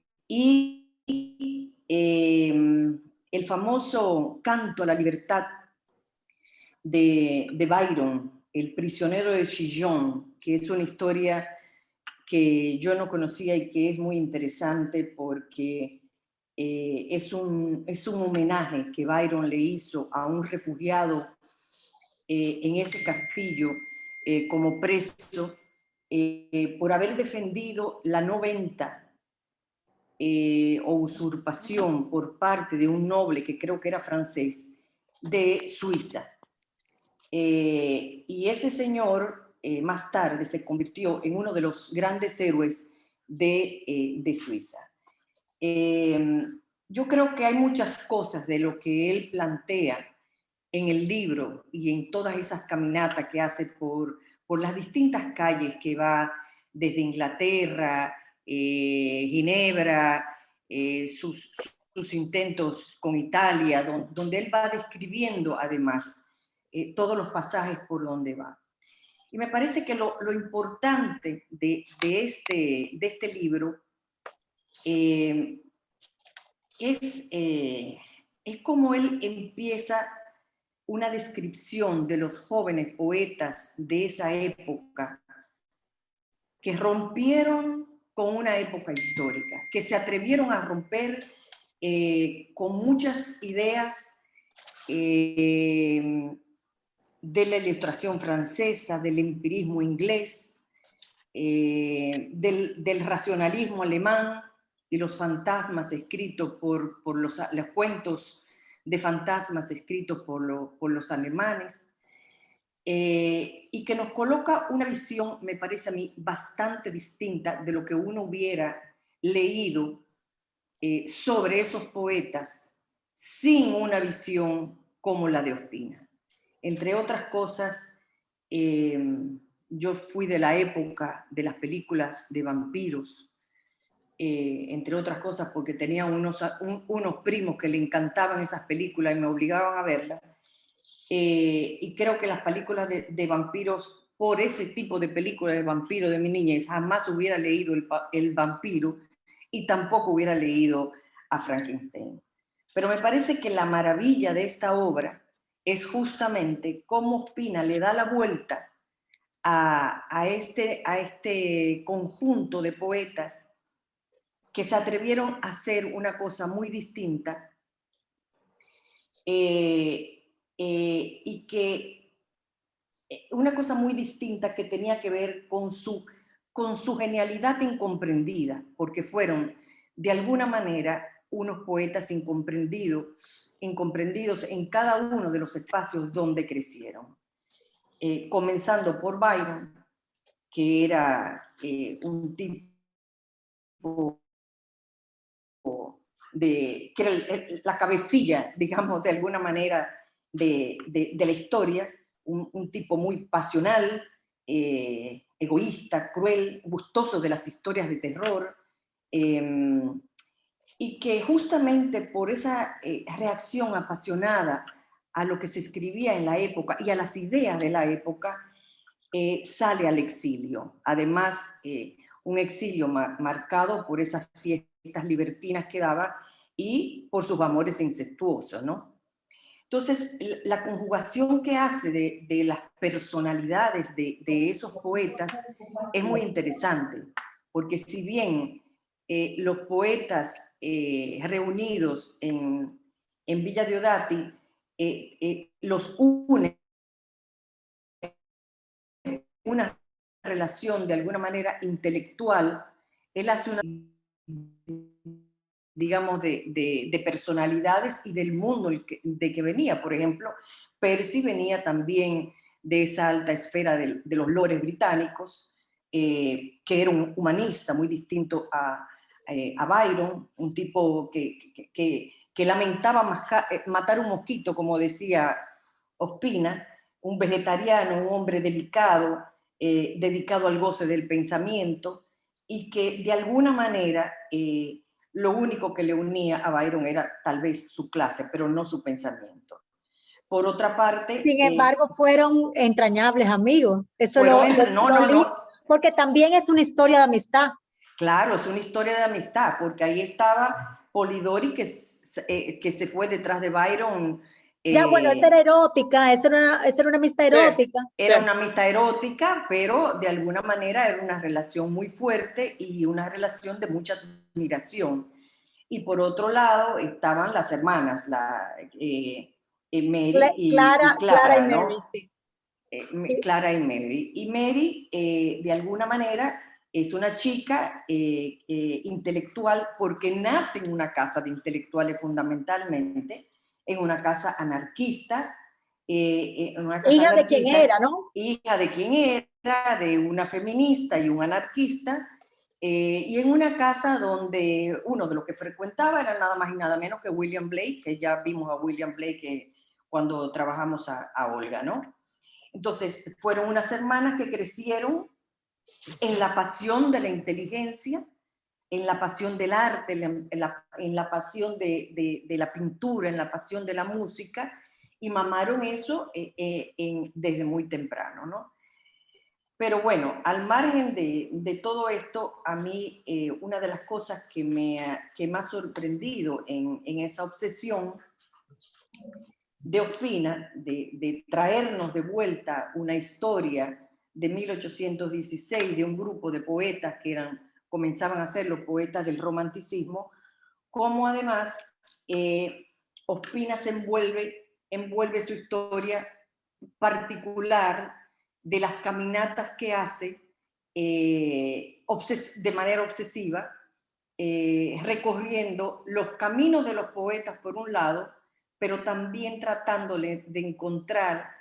el famoso Canto a la Libertad de Byron, El prisionero de Chillon, que es una historia que yo no conocía y que es muy interesante porque es un homenaje que Byron le hizo a un refugiado en ese castillo como preso por haber defendido la no venta o usurpación por parte de un noble que creo que era francés de Suiza. Y ese señor más tarde se convirtió en uno de los grandes héroes de Suiza. Yo creo que hay muchas cosas de lo que él plantea en el libro y en todas esas caminatas que hace por las distintas calles que va desde Inglaterra, Ginebra, sus intentos con Italia, donde él va describiendo además todos los pasajes por donde va. Y me parece que lo importante de este libro es como él empieza una descripción de los jóvenes poetas de esa época que rompieron con una época histórica, que se atrevieron a romper con muchas ideas de la ilustración francesa, del empirismo inglés, del racionalismo alemán y los fantasmas escritos por los cuentos de fantasmas escritos por los alemanes, y que nos coloca una visión, me parece a mí, bastante distinta de lo que uno hubiera leído sobre esos poetas sin una visión como la de Ospina. Entre otras cosas, yo fui de la época de las películas de vampiros, entre otras cosas porque tenía unos primos que le encantaban esas películas y me obligaban a verlas. Y creo que las películas de vampiros, por ese tipo de películas de vampiros de mi niñez, jamás hubiera leído el vampiro y tampoco hubiera leído a Frankenstein. Pero me parece que la maravilla de esta obra es justamente cómo Ospina le da la vuelta a este conjunto de poetas que se atrevieron a hacer una cosa muy distinta, y que una cosa muy distinta que tenía que ver con su genialidad incomprendida, porque fueron de alguna manera unos poetas incomprendidos en cada uno de los espacios donde crecieron. Comenzando por Byron, que era un tipo que era la cabecilla, digamos, de alguna manera, de la historia, un tipo muy pasional, egoísta, cruel, gustoso de las historias de terror, y que justamente por esa reacción apasionada a lo que se escribía en la época y a las ideas de la época, sale al exilio. Además, un exilio marcado por esas fiestas libertinas que daba y por sus amores incestuosos, ¿no? Entonces, la conjugación que hace de las personalidades de esos poetas es muy interesante, porque si bien los poetas reunidos en Villa Diodati los une una relación de alguna manera intelectual, él hace una, digamos, de personalidades y del mundo de que venía. Por ejemplo, Percy venía también de esa alta esfera de los lores británicos, que era un humanista muy distinto a Byron, un tipo que lamentaba matar un mosquito, como decía Ospina, un vegetariano, un hombre delicado, dedicado al goce del pensamiento, y que de alguna manera lo único que le unía a Byron era tal vez su clase, pero no su pensamiento. Por otra parte... Sin embargo, fueron entrañables amigos. Eso no. Porque también es una historia de amistad. Claro, es una historia de amistad, porque ahí estaba Polidori que se fue detrás de Byron. Ya, bueno, esa era erótica, esa era una amistad erótica. Era una amistad erótica, pero de alguna manera era una relación muy fuerte y una relación de mucha admiración. Y por otro lado estaban las hermanas, Mary Clara, Clara y ¿no? Mary, sí. Clara y Mary. Y Mary, de alguna manera, es una chica intelectual porque nace en una casa de intelectuales fundamentalmente, en una casa anarquista. Hija de quien era, ¿no? Hija de quien era, de una feminista y un anarquista, y en una casa donde uno de los que frecuentaba era nada más y nada menos que William Blake, que ya vimos a William Blake cuando trabajamos a Olga, ¿no? Entonces, fueron unas hermanas que crecieron en la pasión de la inteligencia, en la pasión del arte, en la pasión de la pintura, en la pasión de la música, y mamaron eso desde muy temprano, ¿no? Pero bueno, al margen de todo esto, a mí una de las cosas que me ha sorprendido en esa obsesión de Ospina, de traernos de vuelta una historia de 1816 de un grupo de poetas que comenzaban a ser los poetas del romanticismo, como además Ospina se envuelve su historia particular de las caminatas que hace de manera obsesiva, recorriendo los caminos de los poetas por un lado, pero también tratándole de encontrar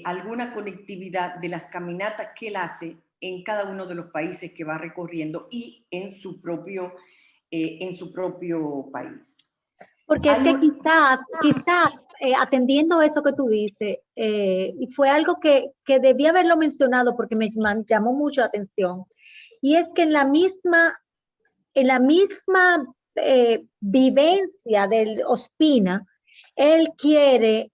alguna conectividad de las caminatas que él hace en cada uno de los países que va recorriendo y en su propio país. Porque es que quizás atendiendo eso que tú dices, y fue algo que debía haberlo mencionado porque me llamó mucho la atención, y es que en la misma vivencia del Ospina, él quiere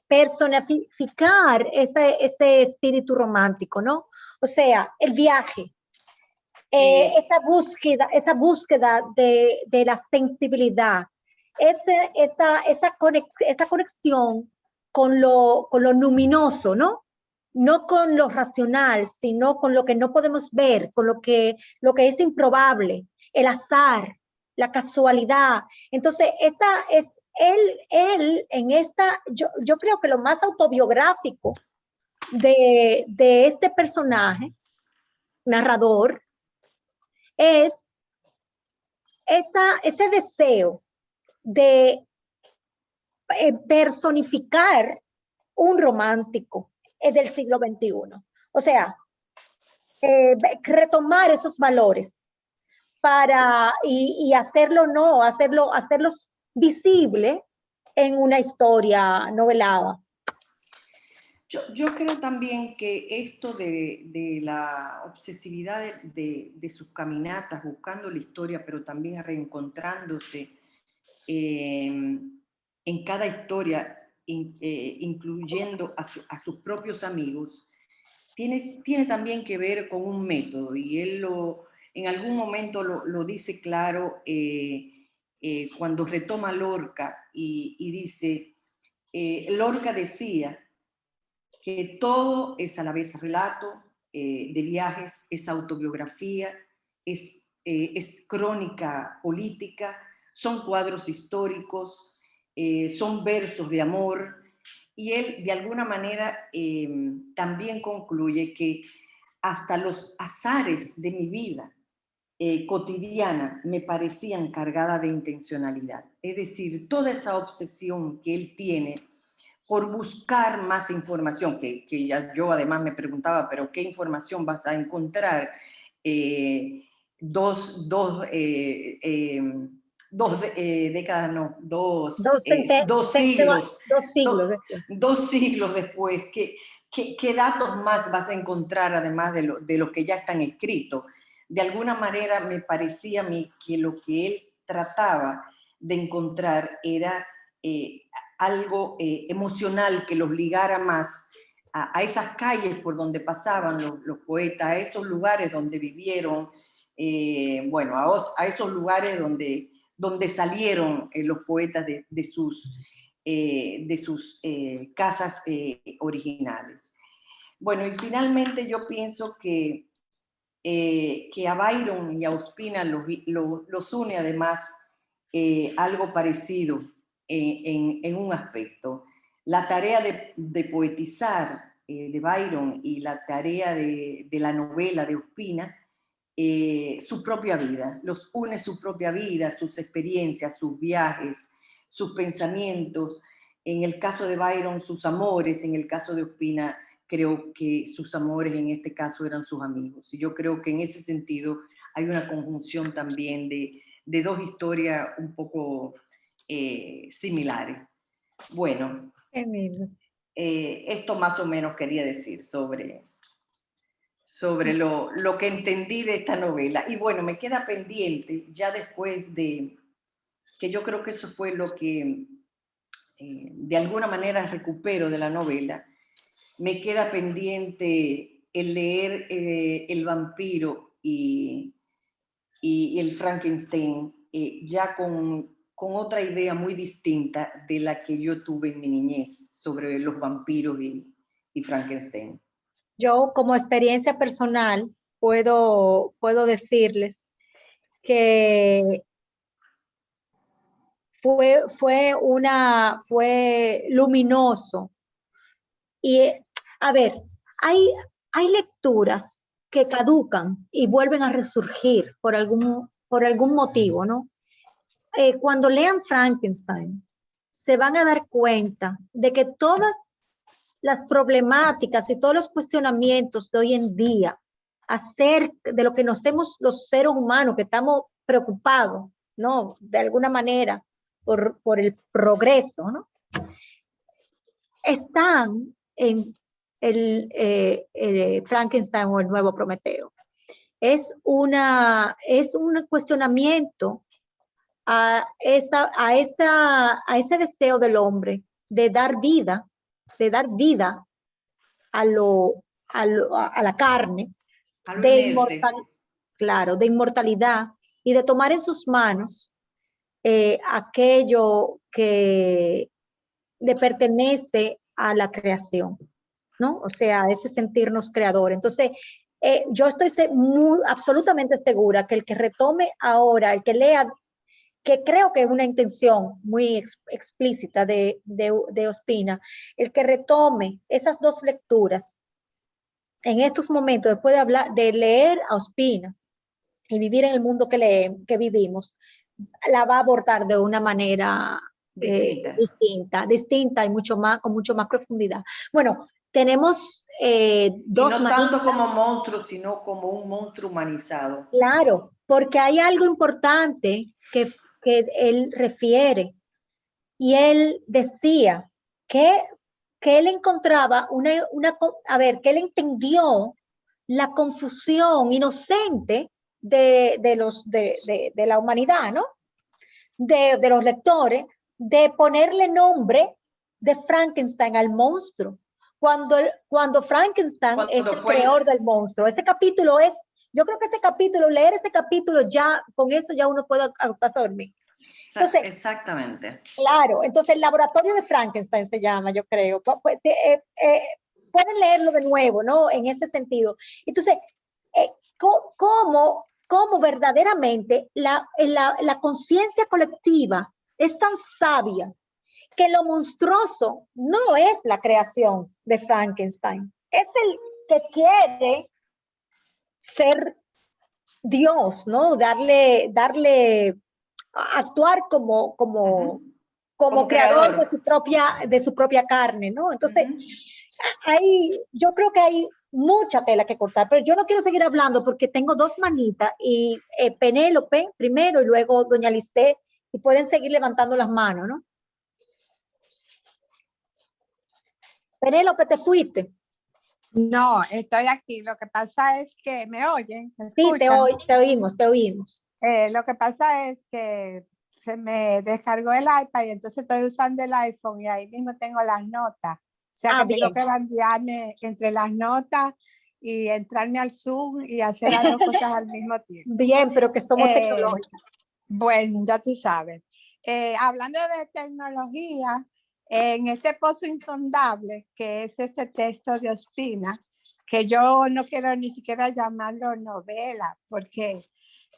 personificar ese espíritu romántico, ¿no? O sea, el viaje, esa búsqueda de la sensibilidad, esa conexión con lo luminoso, ¿no? No con lo racional, sino con lo que no podemos ver, con lo que es improbable, el azar, la casualidad. Entonces, esa es él en esta, yo creo que lo más autobiográfico de este personaje, narrador, es ese deseo de personificar un romántico del siglo XXI. O sea, retomar esos valores y hacerlos visible en una historia novelada. Yo creo también que esto de la obsesividad de sus caminatas, buscando la historia, pero también reencontrándose en cada historia, incluyendo a sus propios amigos, tiene también que ver con un método, y él en algún momento lo dice claro cuando retoma Lorca y dice, Lorca decía que todo es a la vez relato de viajes, es autobiografía, es crónica política, son cuadros históricos, son versos de amor, y él de alguna manera también concluye que hasta los azares de mi vida cotidiana me parecían cargadas de intencionalidad. Es decir, toda esa obsesión que él tiene por buscar más información, que ya yo además me preguntaba, pero ¿qué información vas a encontrar? Dos décadas, no, dos siglos. Dos siglos después, ¿qué datos más vas a encontrar además de lo que ya están escritos? De alguna manera me parecía a mí que lo que él trataba de encontrar era algo emocional que los ligara más a esas calles por donde pasaban los poetas, a esos lugares donde vivieron, bueno, a esos lugares donde salieron los poetas de sus casas originales. Bueno, y finalmente yo pienso que a Byron y a Ospina los une además algo parecido en un aspecto. La tarea de poetizar de Byron y la tarea de la novela de Ospina, su propia vida, los une su propia vida, sus experiencias, sus viajes, sus pensamientos. En el caso de Byron, sus amores; en el caso de Ospina, creo que sus amores en este caso eran sus amigos. Y yo creo que en ese sentido hay una conjunción también de dos historias un poco similares. Bueno, esto más o menos quería decir sobre lo que entendí de esta novela. Y bueno, me queda pendiente, ya después de que yo creo que eso fue lo que de alguna manera recupero de la novela, me queda pendiente el leer El vampiro y el Frankenstein, ya con otra idea muy distinta de la que yo tuve en mi niñez sobre los vampiros y Frankenstein. Yo, como experiencia personal, puedo decirles que fue luminoso. Y, a ver, hay lecturas que caducan y vuelven a resurgir por algún motivo, ¿no? Cuando lean Frankenstein, se van a dar cuenta de que todas las problemáticas y todos los cuestionamientos de hoy en día acerca de lo que nos hacemos los seres humanos, que estamos preocupados, ¿no? De alguna manera por el progreso, ¿no? Están en el Frankenstein o el nuevo Prometeo. Es un cuestionamiento a ese deseo del hombre de dar vida a la carne, de inmortalidad, y de tomar en sus manos aquello que le pertenece a la creación, ¿no? O sea, ese sentirnos creador. Entonces, yo estoy absolutamente segura que el que retome ahora, el que lea, que creo que es una intención muy explícita de Ospina, el que retome esas dos lecturas en estos momentos, después de leer a Ospina y vivir en el mundo que vivimos, la va a abordar de una manera distinta y con mucho más profundidad. Bueno, tenemos dos... Y no tanto como monstruo, sino como un monstruo humanizado. Claro, porque hay algo importante que él refiere, y él decía que que él encontraba que él entendió la confusión inocente de la humanidad, ¿no? De los lectores, de ponerle nombre de Frankenstein al monstruo. Cuando Frankenstein es el creador del monstruo. Ese capítulo yo creo que leer ese capítulo ya, con eso ya uno puede acostarse a dormir. Entonces, exactamente. Claro, entonces el laboratorio de Frankenstein se llama, yo creo. Pues, pueden leerlo de nuevo, ¿no? En ese sentido. Entonces, ¿cómo verdaderamente la conciencia colectiva es tan sabia que lo monstruoso no es la creación de Frankenstein? Es el que quiere ser Dios, ¿no? Actuar como creador de su propia carne, ¿no? Entonces, yo creo que hay mucha tela que cortar, pero yo no quiero seguir hablando porque tengo dos manitas y Penélope primero y luego doña Lisset, y pueden seguir levantando las manos, ¿no? Penélope, ¿te fuiste? No, estoy aquí. Lo que pasa es que me oyen. ¿Me sí, te oímos. Lo que pasa es que se me descargó el iPad y entonces estoy usando el iPhone y ahí mismo tengo las notas. O sea que tengo que bandearme entre las notas y entrarme al Zoom y hacer las dos cosas al mismo tiempo. Bien, pero que somos tecnológicos. Bueno, ya tú sabes. Hablando de tecnología, en este Pozo Insondable, que es este texto de Ospina, que yo no quiero ni siquiera llamarlo novela, porque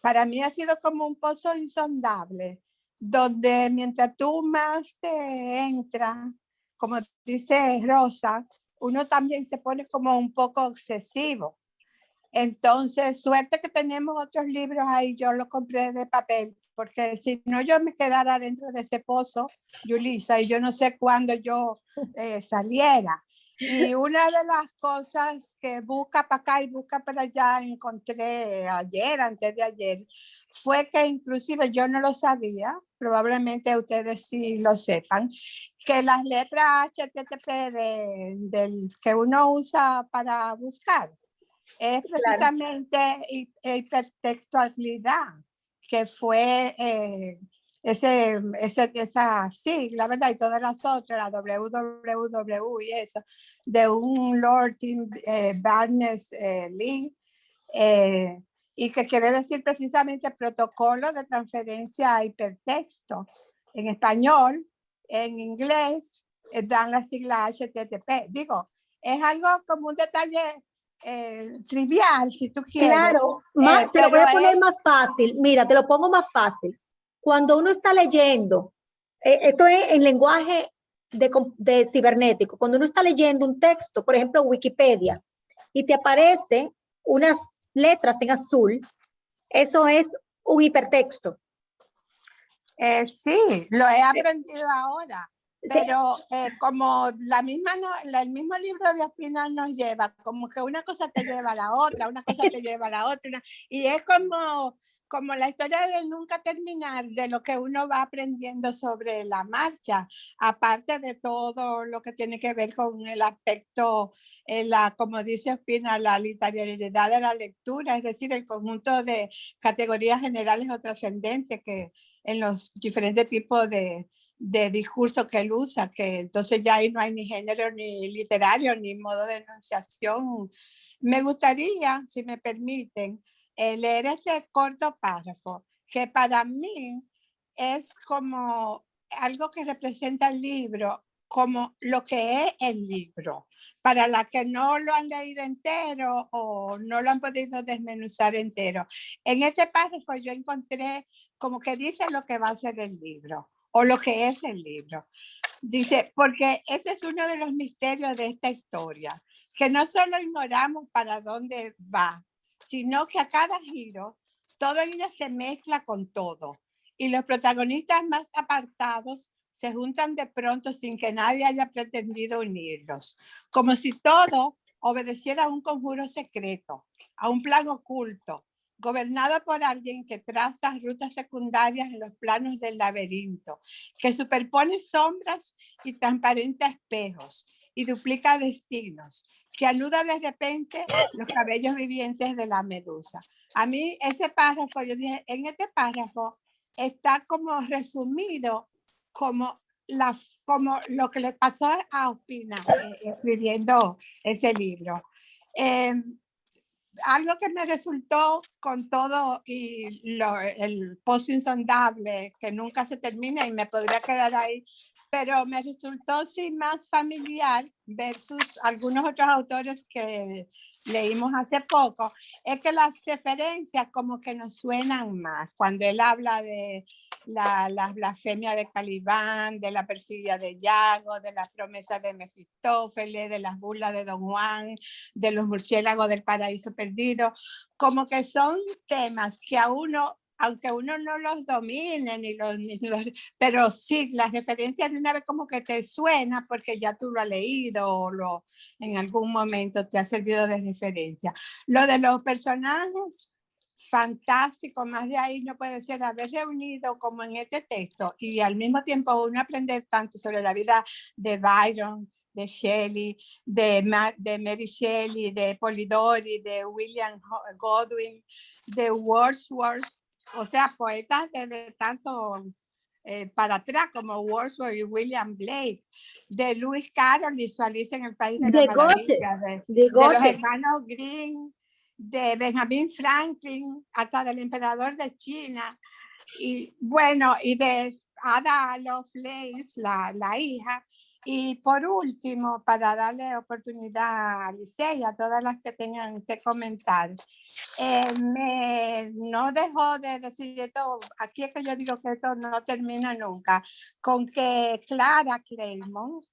para mí ha sido como un pozo insondable, donde mientras tú más te entras, como dice Rosa, uno también se pone como un poco obsesivo. Entonces, suerte que tenemos otros libros ahí, yo los compré de papel, porque si no yo me quedara dentro de ese pozo, Yulisa, y yo no sé cuándo yo saliera. Y una de las cosas que busca para acá y busca para allá encontré antes de ayer, fue que inclusive yo no lo sabía, probablemente ustedes sí lo sepan, que las letras HTTP que uno usa para buscar es precisamente hipertextualidad, que fue esa sigla, ¿verdad? Y todas las otras, la www y eso, de un Lord Tim Berners-Lee, y que quiere decir precisamente protocolo de transferencia a hipertexto. En español, en inglés, dan la sigla HTTP. Digo, es algo como un detalle trivial, si tú quieres. Claro, te lo voy a poner más fácil. Mira, te lo pongo más fácil. Cuando uno está leyendo, esto es en lenguaje de cibernético, cuando uno está leyendo un texto, por ejemplo, Wikipedia, y te aparece unas letras en azul, eso es un hipertexto. Sí, lo he aprendido ahora. Pero como el mismo libro de Ospina nos lleva, como que una cosa te lleva a la otra, una cosa te lleva a la otra, y es como la historia de nunca terminar de lo que uno va aprendiendo sobre la marcha, aparte de todo lo que tiene que ver con el aspecto, como dice Ospina, la literariedad de la lectura, es decir, el conjunto de categorías generales o trascendentes que en los diferentes tipos de discurso que él usa, que entonces ya ahí no hay ni género, ni literario, ni modo de enunciación. Me gustaría, si me permiten, leer este corto párrafo, que para mí es como algo que representa el libro, como lo que es el libro. Para las que no lo han leído entero o no lo han podido desmenuzar entero. En este párrafo yo encontré como que dice lo que va a ser el libro o lo que es el libro. Dice, porque ese es uno de los misterios de esta historia, que no solo ignoramos para dónde va, sino que a cada giro todo en ella se mezcla con todo y los protagonistas más apartados se juntan de pronto sin que nadie haya pretendido unirlos, como si todo obedeciera a un conjuro secreto, a un plan oculto, gobernada por alguien que traza rutas secundarias en los planos del laberinto, que superpone sombras y transparenta espejos, y duplica destinos, que anuda de repente los cabellos vivientes de la medusa. A mí ese párrafo, yo dije, en este párrafo está como resumido como lo que le pasó a Ospina escribiendo ese libro. Algo que me resultó con todo y el pozo insondable que nunca se termina y me podría quedar ahí, pero me resultó sí más familiar versus algunos otros autores que leímos hace poco, es que las referencias como que nos suenan más cuando él habla de la blasfemia de Calibán, de la perfidia de Yago, de las promesas de Mefistófeles, de las burlas de Don Juan, de los murciélagos del paraíso perdido, como que son temas que a uno, aunque uno no los domine, pero sí, las referencias de una vez como que te suena porque ya tú lo has leído o en algún momento te ha servido de referencia. Lo de los personajes, fantástico, más de ahí no puede ser haber reunido como en este texto y al mismo tiempo uno aprender tanto sobre la vida de Byron, de Shelley, de Mary Shelley, de Polidori, de William Godwin, de Wordsworth, o sea, poetas de tanto para atrás como Wordsworth y William Blake, de Lewis Carroll y su Alicia en el País de las Maravillas, de los hermanos Grimm, de Benjamin Franklin, hasta del emperador de China, y bueno, y de Ada Lovelace, la hija. Y por último, para darle oportunidad a Licey y a todas las que tengan que comentar, no dejó de decir esto, aquí es que yo digo que esto no termina nunca, con que Clara Claremont,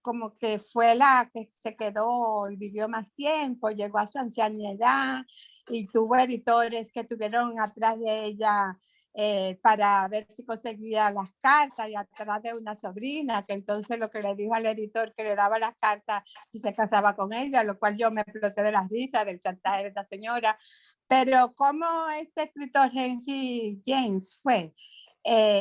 como que fue la que se quedó y vivió más tiempo, llegó a su ancianidad y tuvo editores que estuvieron atrás de ella para ver si conseguía las cartas y atrás de una sobrina, que entonces lo que le dijo al editor que le daba las cartas si se casaba con ella, lo cual yo me exploté de las risas del chantaje de esta señora. Pero como este escritor Henry James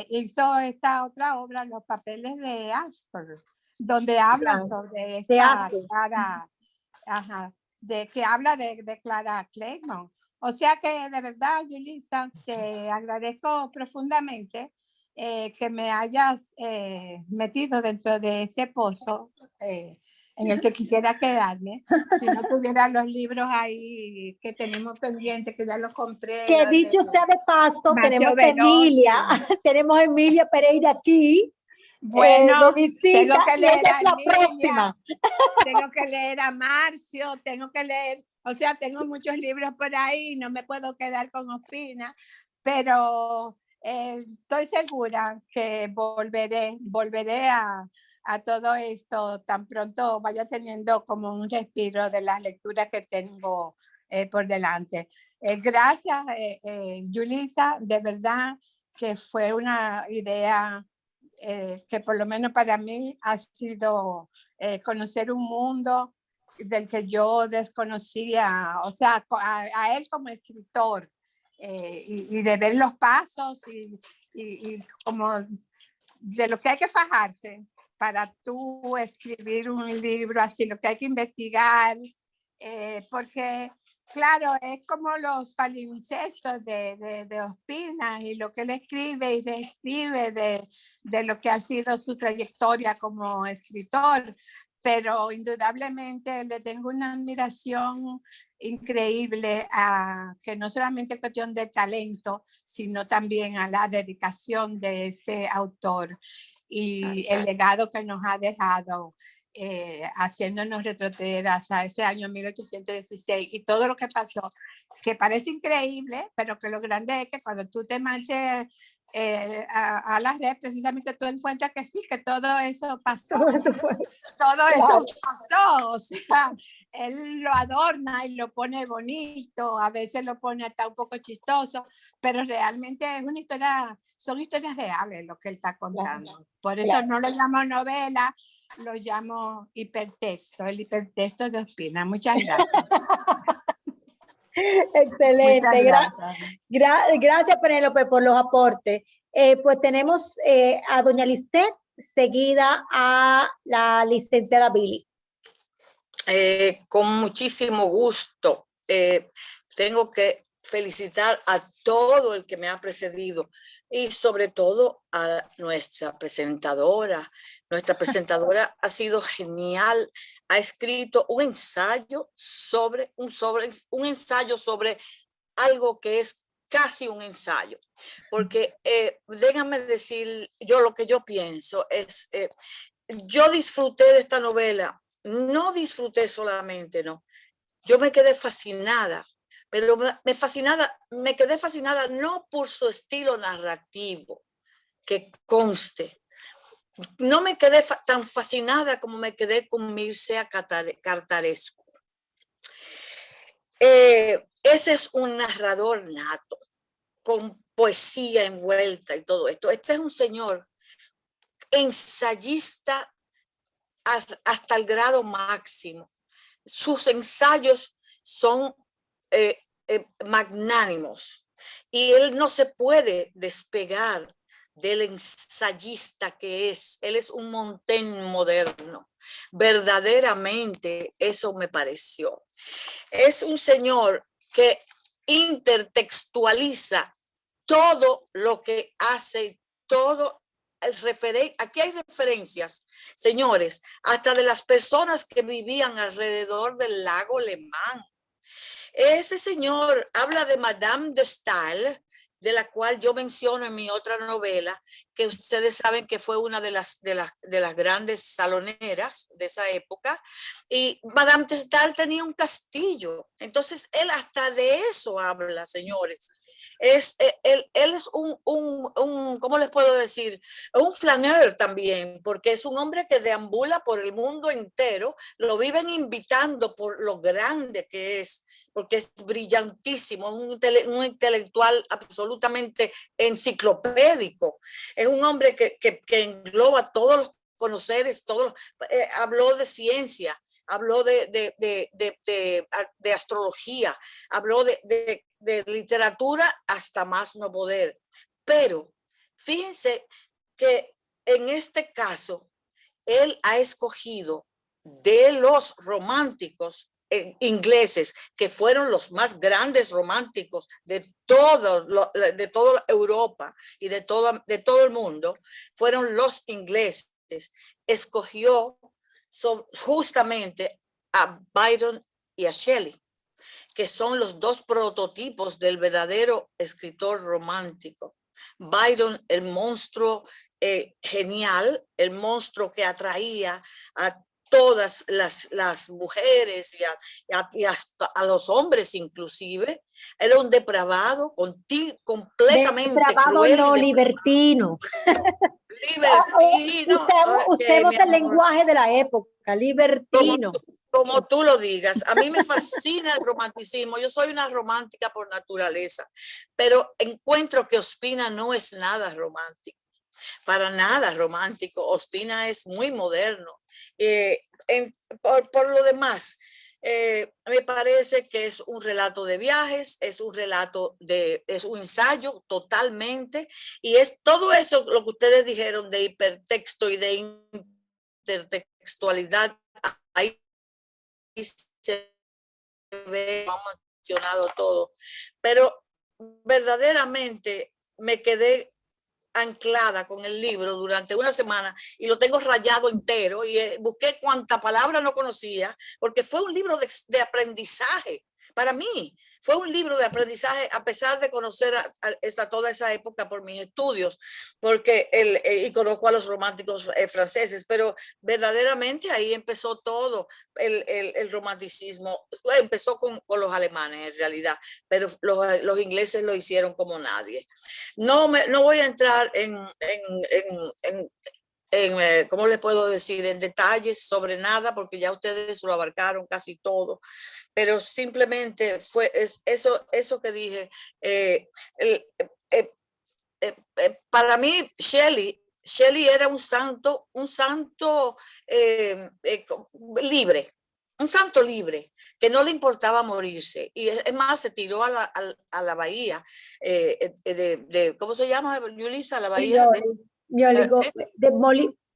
hizo esta otra obra, Los papeles de Asper, donde habla sobre esta Clara, que habla de Clara Claremont. O sea que de verdad, Yulisa, te agradezco profundamente que me hayas metido dentro de ese pozo en el que quisiera quedarme. Si no tuviera los libros ahí que tenemos pendientes, que ya los compré. Que dicho sea de paso, tenemos a Emilia Pereira aquí. Bueno, de visita, tengo que leer a la próxima. Tengo que leer a Marcio, tengo que leer, o sea, tengo muchos libros por ahí, no me puedo quedar con Ospina, pero estoy segura que volveré a todo esto tan pronto vaya teniendo como un respiro de las lecturas que tengo por delante. Gracias, Yulisa, de verdad que fue una idea que por lo menos para mí ha sido conocer un mundo del que yo desconocía, o sea, a él como escritor, y de ver los pasos y como de lo que hay que fajarse para tú escribir un libro así, lo que hay que investigar, porque claro, es como los palimpsestos de Ospina y lo que él escribe y reescribe de lo que ha sido su trayectoria como escritor, pero indudablemente le tengo una admiración increíble que no solamente es cuestión de talento, sino también a la dedicación de este autor y el legado que nos ha dejado. Haciéndonos retroceder hasta ese año 1816 y todo lo que pasó, que parece increíble, pero que lo grande es que cuando tú te marches a la red, precisamente tú encuentras que sí, que todo eso pasó. Todo eso pasó, o sea, él lo adorna y lo pone bonito, a veces lo pone hasta un poco chistoso, pero realmente es una historia, son historias reales lo que él está contando. Por eso no lo llamo novela, lo llamo hipertexto, el hipertexto de Ospina. Muchas gracias. Excelente. Muchas gracias. Gracias, Penélope, por los aportes. Pues tenemos a doña Lisette seguida a la licenciada Billy. Con muchísimo gusto. Tengo que felicitar a todo el que me ha precedido y sobre todo a nuestra presentadora. Nuestra presentadora ha sido genial. Ha escrito un ensayo sobre algo que es casi un ensayo, porque déjame decir, yo lo que yo pienso es, yo disfruté de esta novela, no disfruté solamente, no, yo me quedé fascinada, pero me quedé fascinada no por su estilo narrativo, que conste, no me quedé tan fascinada como me quedé con Mircea Cartarescu. Ese es un narrador nato, con poesía envuelta y todo esto. Este es un señor ensayista hasta el grado máximo. Sus ensayos son magnánimos y él no se puede despegar del ensayista que es. Él es un Montaigne moderno. Verdaderamente eso me pareció. Es un señor que intertextualiza todo lo que hace, todo aquí hay referencias, señores, hasta de las personas que vivían alrededor del lago Le Mans. Ese señor habla de Madame de Staël, de la cual yo menciono en mi otra novela, que ustedes saben que fue una de las grandes saloneras de esa época, y Madame de Staël tenía un castillo. Entonces, él hasta de eso habla, señores. Él es ¿cómo les puedo decir? Un flaneur también, porque es un hombre que deambula por el mundo entero, lo viven invitando por lo grande que es, porque es brillantísimo, es un intelectual absolutamente enciclopédico, es un hombre que engloba todos los conoceres, habló de ciencia, habló de astrología, habló de literatura hasta más no poder. Pero fíjense que en este caso, él ha escogido de los románticos ingleses, que fueron los más grandes románticos de toda Europa y de todo el mundo, fueron los ingleses. Escogió justamente a Byron y a Shelley, que son los dos prototipos del verdadero escritor romántico. Byron, el monstruo genial, el monstruo que atraía a todas las mujeres y hasta a los hombres inclusive. Era un depravado, completamente depravado, cruel. No, libertino. Libertino. Usemos el lenguaje de la época, libertino. Como tú lo digas, a mí me fascina el romanticismo, yo soy una romántica por naturaleza, pero encuentro que Ospina no es nada romántico, para nada romántico. Ospina es muy moderno. Por lo demás, me parece que es un relato de viajes, es un ensayo totalmente, y es todo eso lo que ustedes dijeron de hipertexto y de intertextualidad. Ahí se ve, hemos mencionado todo, pero verdaderamente me quedé anclada con el libro durante una semana y lo tengo rayado entero y busqué cuánta palabra no conocía, porque fue un libro de aprendizaje. Para mí fue un libro de aprendizaje, a pesar de conocer toda esa época por mis estudios, porque y conozco a los románticos franceses, pero verdaderamente ahí empezó todo el romanticismo. Empezó con los alemanes en realidad, pero los ingleses lo hicieron como nadie. No voy a entrar ¿cómo les puedo decir? En detalles sobre nada, porque ya ustedes lo abarcaron casi todo, pero simplemente fue eso que dije. Para mí, Shelley era un santo libre. Un santo libre, que no le importaba morirse. Y es más, se tiró a la bahía ¿cómo se llama, Yulisa? La bahía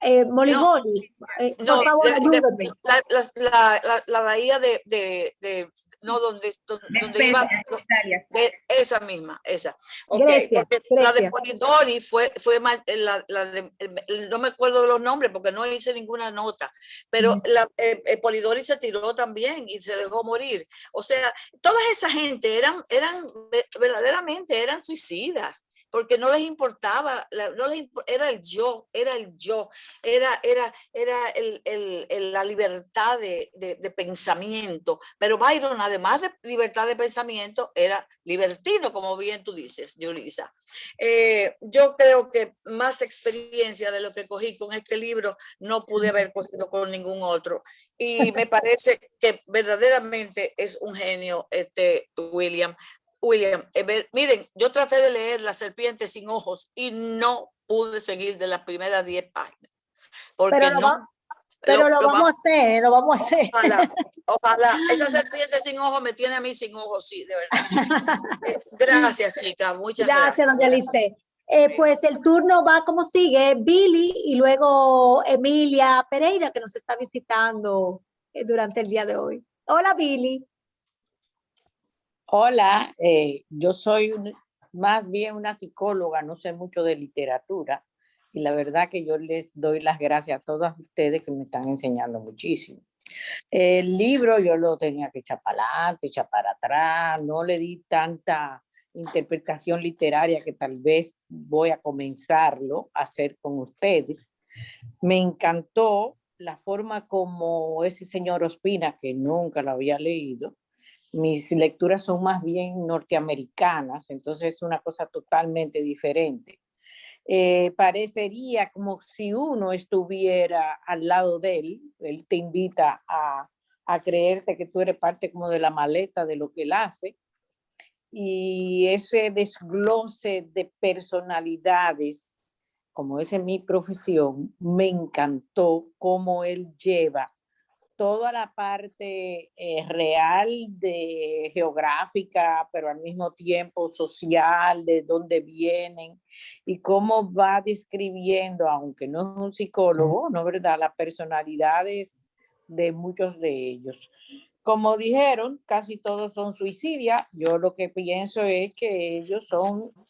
Molly No, Holly, no, por favor, ayúdame. la bahía no, donde iba, Italia. esa misma, esa. Ok, Grecia, porque la de Grecia. Polidori fue no me acuerdo de los nombres porque no hice ninguna nota, pero Polidori se tiró también y se dejó morir. O sea, toda esa gente verdaderamente eran suicidas, porque no les importaba, era el yo, era la libertad de pensamiento. Pero Byron, además de libertad de pensamiento, era libertino, como bien tú dices, Yulisa. Yo creo que más experiencia de lo que cogí con este libro no pude haber cogido con ningún otro. Y me parece que verdaderamente es un genio William. Miren, yo traté de leer La serpiente sin ojos y no pude seguir de las primeras 10 páginas. Porque pero lo vamos a hacer, lo vamos a hacer. Ojalá. Esa serpiente sin ojos me tiene a mí sin ojos, sí, de verdad. Gracias, chica, muchas gracias. Gracias, doña Lice. Pues el turno va como sigue, Billy y luego Emilia Pereira, que nos está visitando durante el día de hoy. Hola, Billy. Hola, yo soy más bien una psicóloga, no sé mucho de literatura y la verdad que yo les doy las gracias a todas ustedes que me están enseñando muchísimo. El libro yo lo tenía que echar para adelante, echar para atrás, no le di tanta interpretación literaria que tal vez voy a comenzarlo a hacer con ustedes. Me encantó la forma como ese señor Ospina, que nunca lo había leído, mis lecturas son más bien norteamericanas, entonces es una cosa totalmente diferente. Parecería como si uno estuviera al lado de él te invita a creerte que tú eres parte como de la maleta de lo que él hace, y ese desglose de personalidades, como es en mi profesión, me encantó cómo él lleva toda la parte real, geográfica, pero al mismo tiempo social, de dónde vienen y cómo va describiendo, aunque no es un psicólogo, ¿no, verdad?, las personalidades de muchos de ellos. Como dijeron, casi todos son suicidas. Yo lo que pienso es que ellos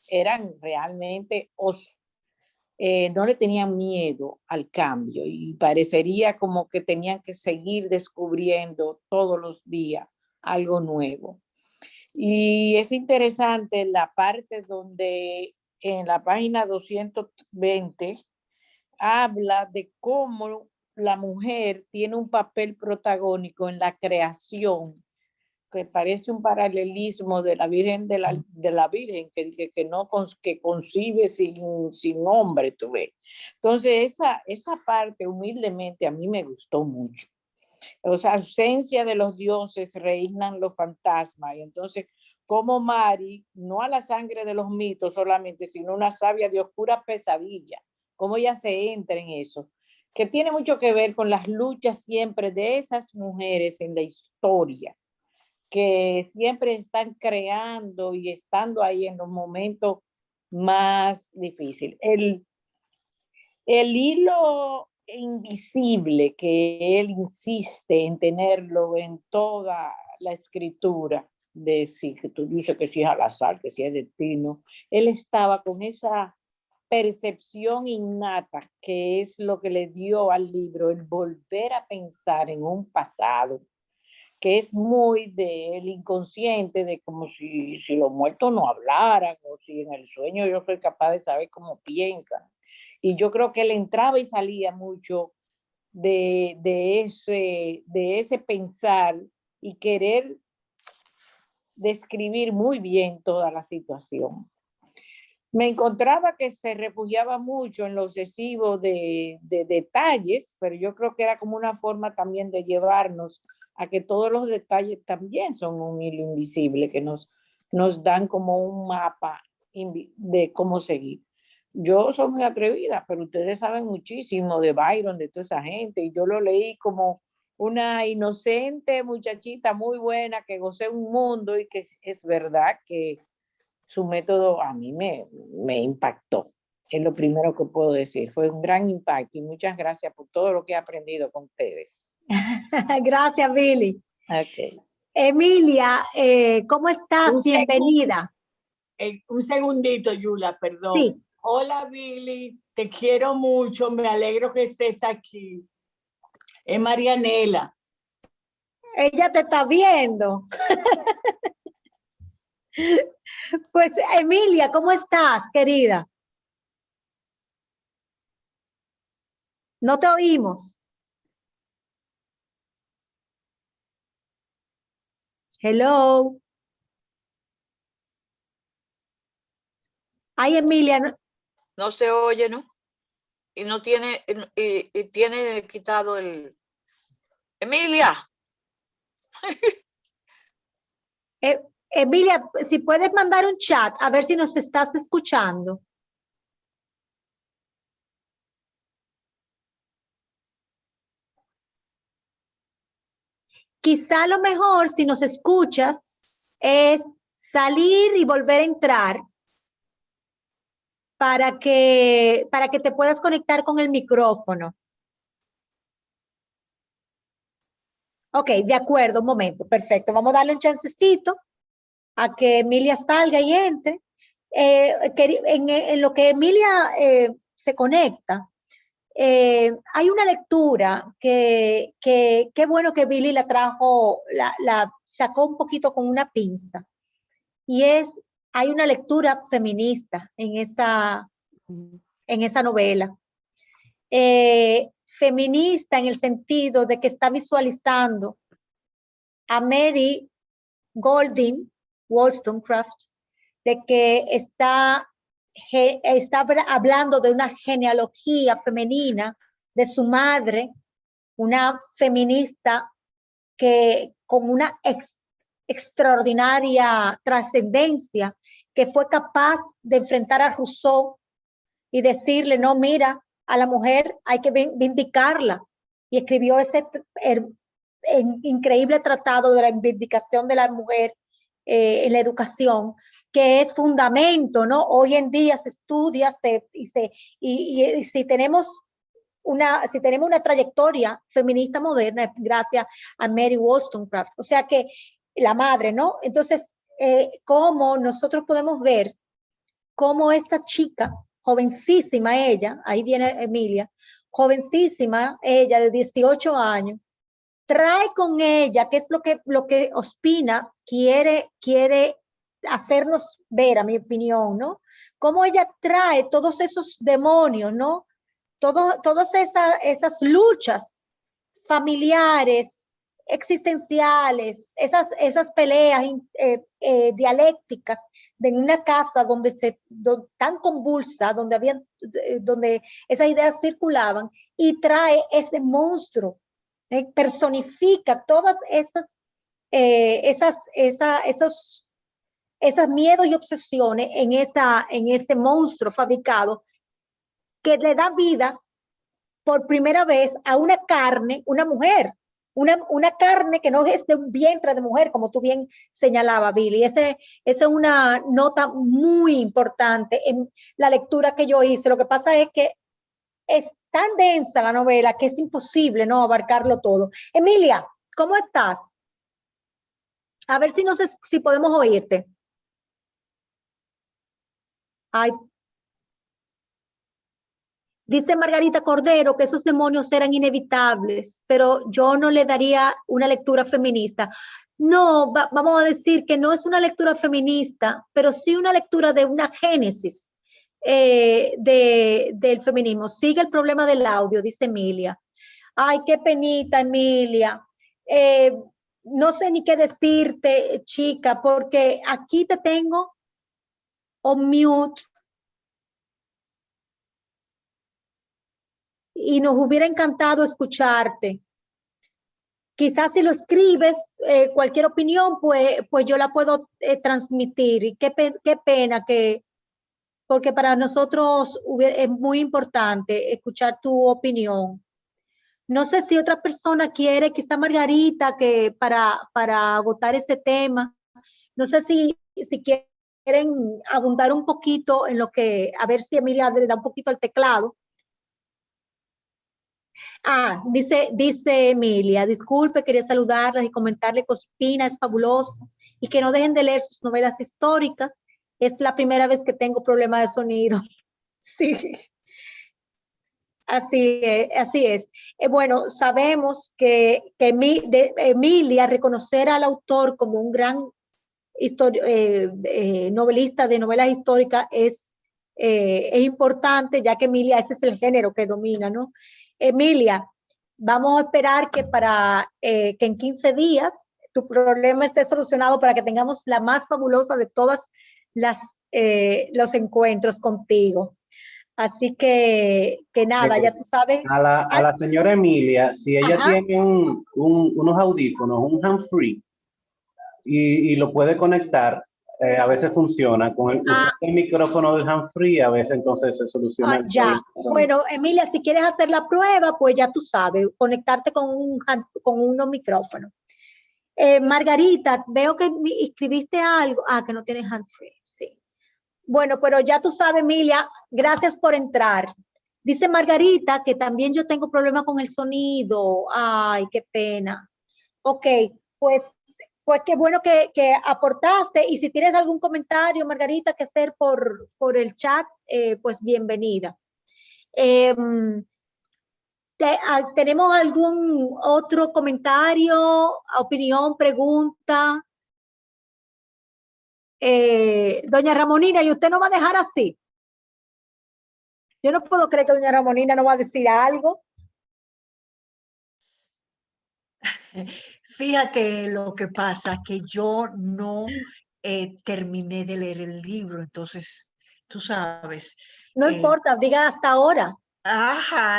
eran realmente no le tenían miedo al cambio y parecería como que tenían que seguir descubriendo todos los días algo nuevo. Y es interesante la parte donde en la página 220 habla de cómo la mujer tiene un papel protagónico en la creación, que parece un paralelismo de la Virgen de la Virgen que concibe sin hombre, tú ves. Entonces esa parte humildemente a mí me gustó mucho. O sea, ausencia de los dioses, reinan los fantasmas, y entonces como Mari, no a la sangre de los mitos solamente, sino una sabia de oscura pesadilla, cómo ella se entra en eso, que tiene mucho que ver con las luchas siempre de esas mujeres en la historia, que siempre están creando y estando ahí en los momentos más difíciles. El hilo invisible que él insiste en tenerlo en toda la escritura, de si que tú dices que si es al azar, que si es destino, él estaba con esa percepción innata que es lo que le dio al libro el volver a pensar en un pasado que es muy del inconsciente, de como si los muertos no hablaran, o si en el sueño yo soy capaz de saber cómo piensan. Y yo creo que él entraba y salía mucho de ese pensar y querer describir muy bien toda la situación. Me encontraba que se refugiaba mucho en lo obsesivo de detalles, pero yo creo que era como una forma también de llevarnos a que todos los detalles también son un hilo invisible que nos dan como un mapa de cómo seguir. Yo soy muy atrevida, pero ustedes saben muchísimo de Byron, de toda esa gente, y yo lo leí como una inocente muchachita muy buena que gocé un mundo, y que es verdad que su método a mí me impactó. Es lo primero que puedo decir. Fue un gran impacto y muchas gracias por todo lo que he aprendido con ustedes. Gracias, Billy. Okay. Emilia, ¿cómo estás? Bienvenida. Un segundito, Yula, perdón. Sí. Hola, Billy, te quiero mucho, me alegro que estés aquí. Es Marianela. Ella te está viendo. Pues, Emilia, ¿cómo estás, querida? No te oímos. Hello. Ay, Emilia. No se oye, ¿no? Y no tiene, y tiene quitado el... Emilia. Emilia, si puedes mandar un chat, a ver si nos estás escuchando. Quizá lo mejor, si nos escuchas, es salir y volver a entrar para que te puedas conectar con el micrófono. Ok, de acuerdo, un momento, perfecto. Vamos a darle un chancecito a que Emilia salga y entre. En lo que Emilia se conecta, hay una lectura que qué bueno que Billy la trajo, la sacó un poquito con una pinza. Y hay una lectura feminista en esa novela. Feminista en el sentido de que está visualizando a Mary Wollstonecraft, de que está hablando de una genealogía femenina de su madre, una feminista que con una extraordinaria trascendencia, que fue capaz de enfrentar a Rousseau y decirle, no, mira, a la mujer hay que vindicarla. Y escribió ese increíble tratado de la vindicación de la mujer en la educación, que es fundamento, ¿no? Hoy en día se estudia y si tenemos una trayectoria feminista moderna gracias a Mary Wollstonecraft, o sea que la madre, ¿no? Entonces, cómo nosotros podemos ver cómo esta chica, jovencísima ella, ahí viene Emilia, jovencísima ella de 18 años, trae con ella, que es lo que Ospina quiere hacernos ver, a mi opinión, ¿no? Cómo ella trae todos esos demonios, ¿no? Todas esas luchas familiares, existenciales, esas peleas dialécticas de una casa tan convulsa, donde esas ideas circulaban, y trae ese monstruo, personifica todas esos miedos y obsesiones en ese monstruo fabricado que le da vida por primera vez a una carne, una mujer, una carne que no es de un vientre de mujer, como tú bien señalaba, Billy. Esa es una nota muy importante en la lectura que yo hice. Lo que pasa es que es tan densa la novela que es imposible no abarcarlo todo. Emilia, ¿cómo estás? A ver si podemos oírte. Ay. Dice Margarita Cordero que esos demonios eran inevitables, pero yo no le daría una lectura feminista. No, vamos a decir que no es una lectura feminista, pero sí una lectura de una génesis del feminismo. Sigue el problema del audio, dice Emilia. Ay, qué penita, Emilia. No sé ni qué decirte, chica, porque aquí te tengo on mute. Y nos hubiera encantado escucharte. Quizás si lo escribes, cualquier opinión, pues yo la puedo transmitir. Y qué pena porque para nosotros es muy importante escuchar tu opinión. No sé si otra persona quiere, quizá Margarita, que para agotar ese tema, no sé si quiere quieren abundar un poquito en lo que, a ver si Emilia le da un poquito al teclado. Dice Emilia, disculpe, quería saludarlas y comentarle que Ospina es fabuloso y que no dejen de leer sus novelas históricas. Es la primera vez que tengo problema de sonido. Sí, así es. Bueno, sabemos que Emilia, reconocer al autor como un gran novelista de novelas históricas es importante, ya que Emilia, ese es el género que domina, ¿no? Emilia, vamos a esperar que que en 15 días tu problema esté solucionado para que tengamos la más fabulosa de todas los encuentros contigo. Así que nada, ya tú sabes. A la señora Emilia, si ella tiene unos audífonos, un hands-free, y lo puede conectar, a veces funciona. Con el micrófono del hands-free, a veces entonces se soluciona el ya. Bueno, Emilia, si quieres hacer la prueba, pues ya tú sabes, conectarte con unos micrófonos. Margarita, veo que escribiste algo. Que no tienes hands-free, sí. Bueno, pero ya tú sabes, Emilia, gracias por entrar. Dice Margarita que también yo tengo problema con el sonido. Ay, qué pena. Ok, pues qué bueno que aportaste, y si tienes algún comentario, Margarita, que hacer por el chat, pues bienvenida. ¿Tenemos algún otro comentario, opinión, pregunta? Doña Ramonina, ¿y usted no va a dejar así? Yo no puedo creer que doña Ramonina no va a decir algo. Fíjate lo que pasa, que yo no terminé de leer el libro, entonces, tú sabes. No importa, diga hasta ahora.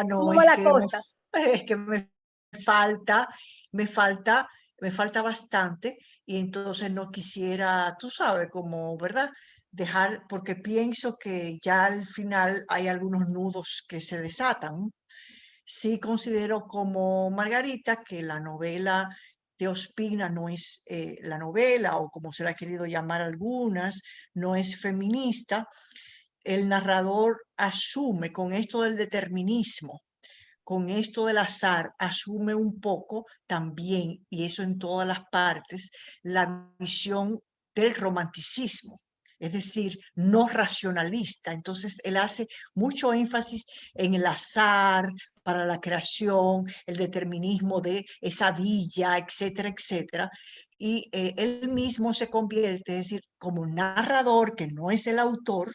No, ¿Cómo va la cosa? es que me falta bastante, y entonces no quisiera, tú sabes, como, ¿verdad? Dejar, porque pienso que ya al final hay algunos nudos que se desatan. Sí considero como Margarita que la novela de Ospina no es la novela, o como se la ha querido llamar algunas, no es feminista. El narrador asume con esto del determinismo, con esto del azar, asume un poco también, y eso en todas las partes, la visión del romanticismo, es decir, no racionalista. Entonces, él hace mucho énfasis en el azar para la creación, el determinismo de esa villa, etcétera, etcétera. Y él mismo se convierte, es decir, como narrador, que no es el autor,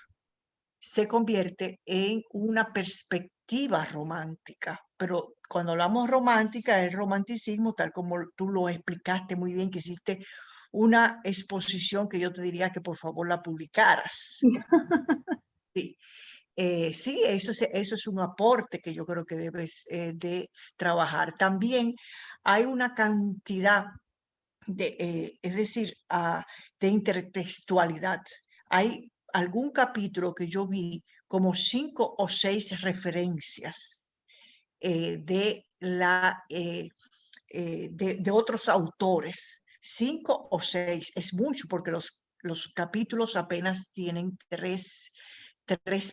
se convierte en una perspectiva romántica. Pero cuando hablamos romántica, el romanticismo, tal como tú lo explicaste muy bien, que hiciste una exposición que yo te diría que por favor la publicaras. Sí. Sí, eso es un aporte que yo creo que debes de trabajar. También hay una cantidad es decir, de intertextualidad. Hay algún capítulo que yo vi como 5 o 6 referencias de otros autores. 5 o 6 es mucho, porque los capítulos apenas tienen 3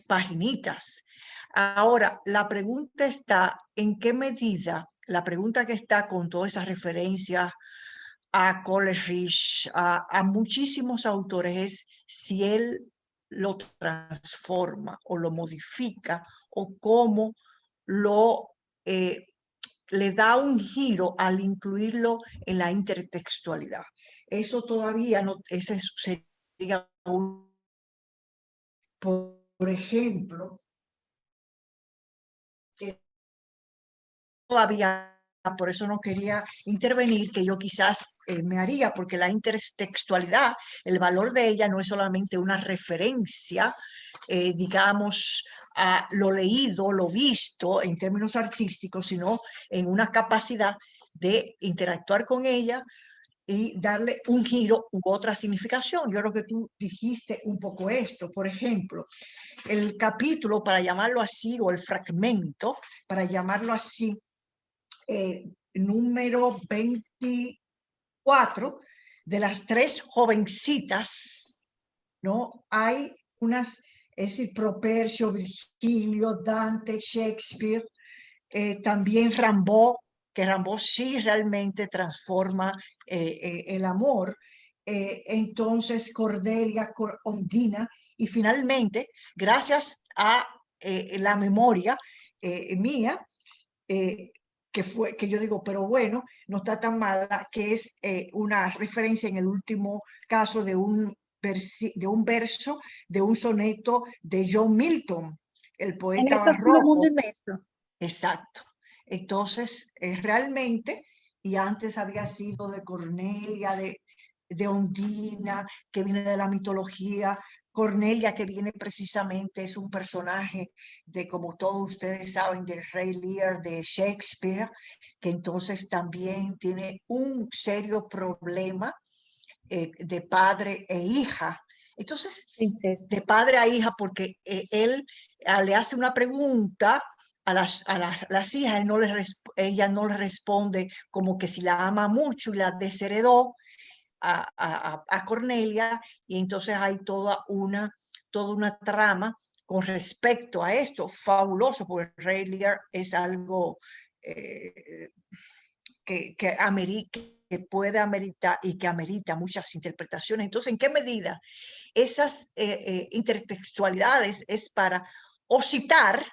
paginitas. Ahora, la pregunta está en qué medida, la pregunta que está con todas esas referencias a Coleridge, a muchísimos autores, es si él lo transforma o lo modifica, o cómo le da un giro al incluirlo en la intertextualidad. Eso todavía no, ese sería por ejemplo, todavía, por eso no quería intervenir, que yo quizás me haría, porque la intertextualidad, el valor de ella no es solamente una referencia, digamos, a lo leído, lo visto en términos artísticos, sino en una capacidad de interactuar con ella y darle un giro u otra significación. Yo creo que tú dijiste un poco esto. Por ejemplo, el capítulo, para llamarlo así, o el fragmento, para llamarlo así, número 24, de las 3 jovencitas ¿no? Hay unas, es decir, Propercio, Virgilio, Dante, Shakespeare, también Rimbaud, que Rimbaud sí realmente transforma el amor. Entonces Cordelia, Ondina, y finalmente, gracias a la memoria mía, que yo digo, pero bueno, no está tan mala, que es una referencia en el último caso de un verso de un soneto de John Milton, el En poeta este oscuro mundo barroco. inmerso. Exacto. Entonces, realmente, y antes había sido de Cornelia, de Ondina, que viene de la mitología. Cornelia, que viene precisamente, es un personaje de, como todos ustedes saben, del Rey Lear de Shakespeare, que entonces también tiene un serio problema de padre e hija. Entonces, Incesto. de padre a hija, porque él le hace una pregunta a las hijas, ella no le responde como que si la ama mucho y la desheredó a Cornelia, y entonces hay toda una trama con respecto a esto, fabuloso, porque el Rey Lear es algo que puede ameritar y que amerita muchas interpretaciones. Entonces, ¿en qué medida esas intertextualidades es para o citar,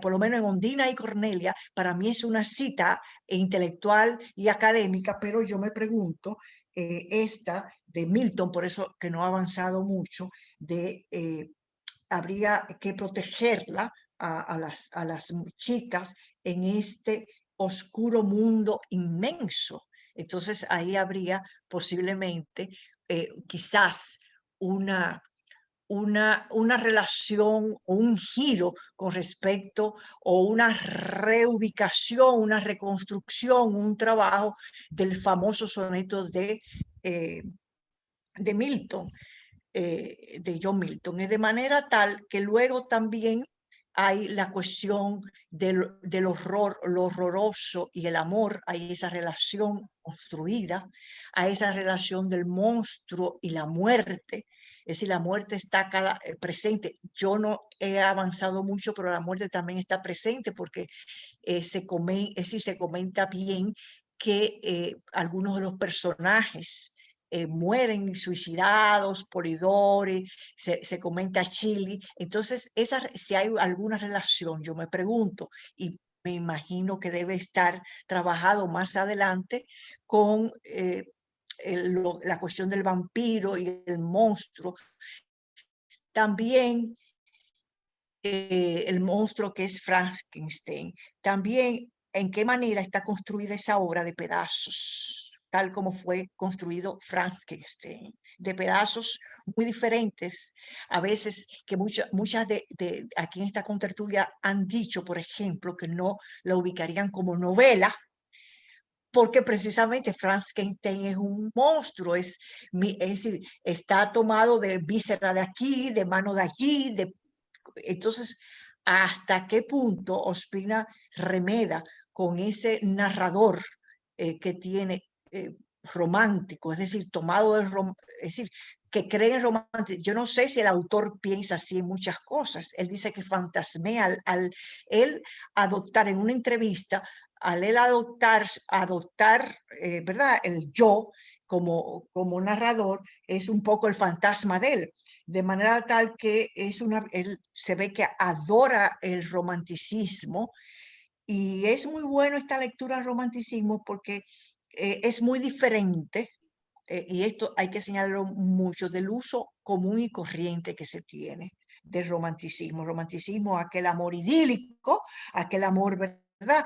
por lo menos en Ondina y Cornelia, para mí es una cita intelectual y académica, pero yo me pregunto, esta de Milton, por eso que no ha avanzado mucho, habría que protegerla a las chicas en este oscuro mundo inmenso. Entonces ahí habría posiblemente quizás una relación o un giro con respecto, o una reubicación, una reconstrucción, un trabajo del famoso soneto de Milton, de John Milton. Es de manera tal que luego también hay la cuestión del horror, lo horroroso y el amor. Hay esa relación construida, hay esa relación del monstruo y la muerte. Es decir, la muerte está presente. Yo no he avanzado mucho, pero la muerte también está presente, porque se comenta bien que algunos de los personajes mueren suicidados, Polidori, se comenta Chile. Entonces, si hay alguna relación, yo me pregunto, y me imagino que debe estar trabajado más adelante con la cuestión del vampiro y el monstruo. También el monstruo que es Frankenstein. También en qué manera está construida esa obra de pedazos, tal como fue construido Frankenstein, de pedazos muy diferentes. A veces que muchas de aquí en esta contertulia han dicho, por ejemplo, que no la ubicarían como novela, porque precisamente Frankenstein es un monstruo, es decir, está tomado de víscera de aquí, de mano de allí, entonces, ¿hasta qué punto Ospina remeda con ese narrador que tiene romántico, es decir, tomado es decir, que cree en romántico? Yo no sé si el autor piensa así en muchas cosas. Él dice que fantasmea al él adoptar en una entrevista, al él adoptar ¿verdad? El yo como narrador, es un poco el fantasma de él, de manera tal que él se ve que adora el romanticismo, y es muy bueno esta lectura del romanticismo porque es muy diferente, y esto hay que señalarlo mucho, del uso común y corriente que se tiene del romanticismo. Romanticismo, aquel amor idílico, aquel amor, ¿verdad?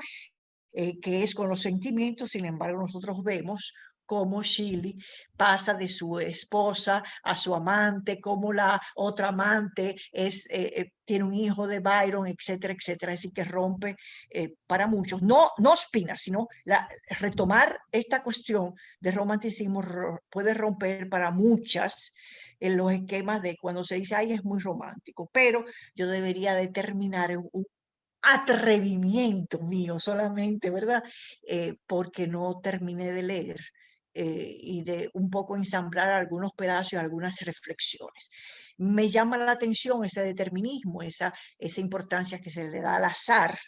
Que es con los sentimientos. Sin embargo, nosotros vemos cómo Shelley pasa de su esposa a su amante, cómo la otra amante tiene un hijo de Byron, etcétera, etcétera. Es decir, que rompe para muchos, no Ospina, sino retomar esta cuestión de romanticismo puede romper para muchas en los esquemas de cuando se dice, ay, es muy romántico, pero yo debería determinar un atrevimiento mío solamente, ¿verdad? Porque no terminé de leer y de un poco ensamblar algunos pedazos y algunas reflexiones. Me llama la atención ese determinismo, esa importancia que se le da al azar,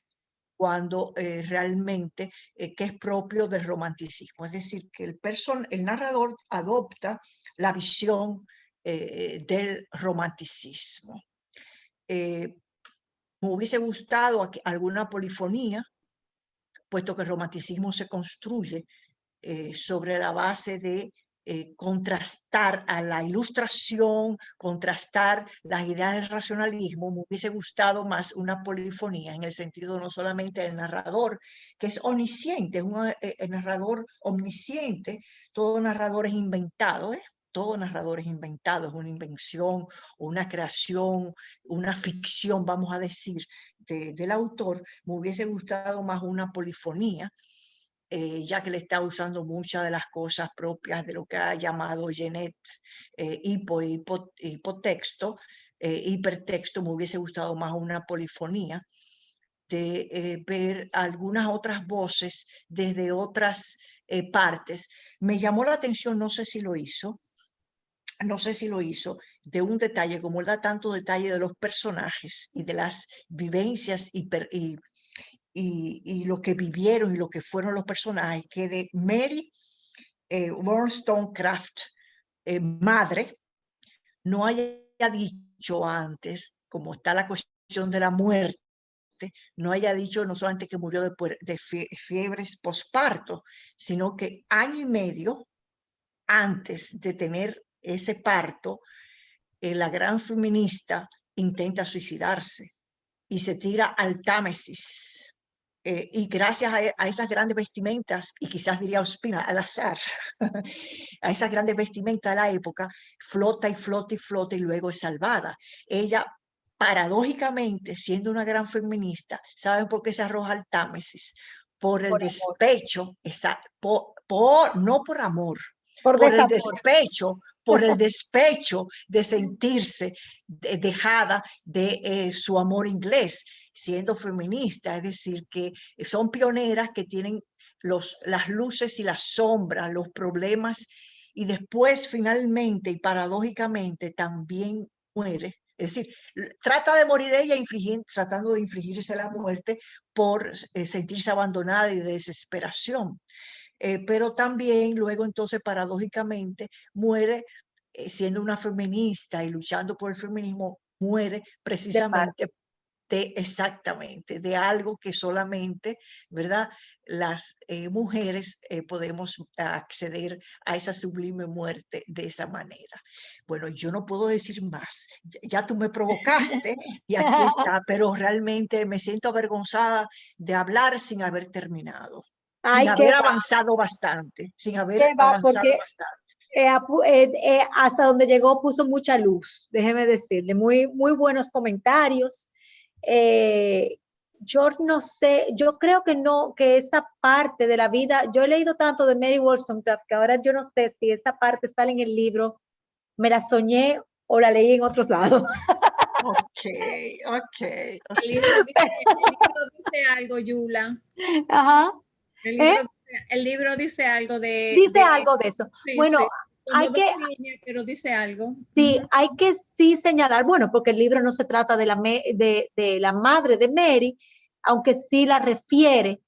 cuando realmente que es propio del romanticismo. Es decir, que el narrador adopta la visión del romanticismo. Me hubiese gustado alguna polifonía, puesto que el romanticismo se construye sobre la base de contrastar a la ilustración, contrastar las ideas del racionalismo. Me hubiese gustado más una polifonía, en el sentido no solamente del narrador, que es omnisciente, el narrador omnisciente. Todo narrador es inventado, todo narrador es inventado, es una invención, una creación, una ficción, vamos a decir, del autor. Me hubiese gustado más una polifonía, ya que le está usando muchas de las cosas propias de lo que ha llamado Genet hipotexto, hipertexto. Me hubiese gustado más una polifonía, de ver algunas otras voces desde otras partes. Me llamó la atención, no sé si lo hizo, de un detalle, como él da tanto detalle de los personajes y de las vivencias y lo que vivieron y lo que fueron los personajes, que de Mary Wollstonecraft, madre, no haya dicho antes, como está la cuestión de la muerte, no haya dicho no solamente que murió de fiebres posparto, sino que año y medio antes de tener ese parto, la gran feminista intenta suicidarse y se tira al Támesis. Y gracias a esas grandes vestimentas, y quizás diría Ospina, al azar, a esas grandes vestimentas de la época, flota y flota y flota y luego es salvada. Ella, paradójicamente, siendo una gran feminista, ¿saben por qué se arroja al Támesis? Por el despecho, no por amor, por el despecho, de sentirse dejada de su amor inglés, siendo feminista. Es decir, que son pioneras que tienen las luces y las sombras, los problemas, y después finalmente y paradójicamente también muere. Es decir, trata de morir ella tratando de infligirse la muerte por sentirse abandonada y de desesperación. Pero también luego entonces paradójicamente muere, siendo una feminista y luchando por el feminismo, muere precisamente exactamente, de algo que solamente, ¿verdad?, las mujeres podemos acceder a esa sublime muerte de esa manera. Bueno, yo no puedo decir más. Ya tú me provocaste y aquí está, pero realmente me siento avergonzada de hablar sin haber terminado, sin haber avanzado bastante, hasta donde llegó puso mucha luz, déjeme decirle, muy, muy buenos comentarios. Yo no sé, yo creo que no, que esa parte de la vida, yo he leído tanto de Mary Wollstonecraft que ahora yo no sé si esa parte sale en el libro, me la soñé o la leí en otros lados. Okay. El libro dice algo, Yula. Ajá. El libro dice algo de... Dice algo de eso. Sí, bueno, sí. hay que... pero dice algo. Sí, hay que sí señalar, bueno, porque el libro no se trata de la madre de Mary, aunque sí la refiere.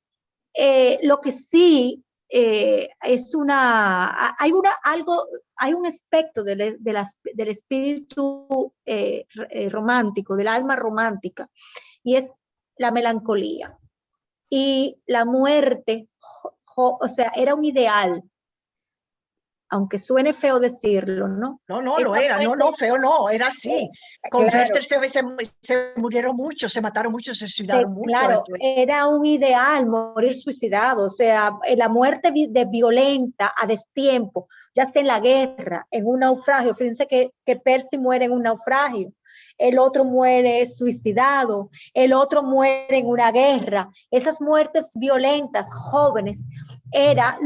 Lo que sí es hay un aspecto del espíritu romántico, del alma romántica, y es la melancolía. Y la muerte, o sea, era un ideal, aunque suene feo decirlo, ¿no? No, lo era, no, feo no, era así. Con Werther se murieron muchos, se mataron muchos, se suicidaron muchos. Claro, era un ideal morir suicidado, o sea, la muerte violenta a destiempo, ya sea en la guerra, en un naufragio. Fíjense que Percy muere en un naufragio, el otro muere suicidado, el otro muere en una guerra. Esas muertes violentas, jóvenes, era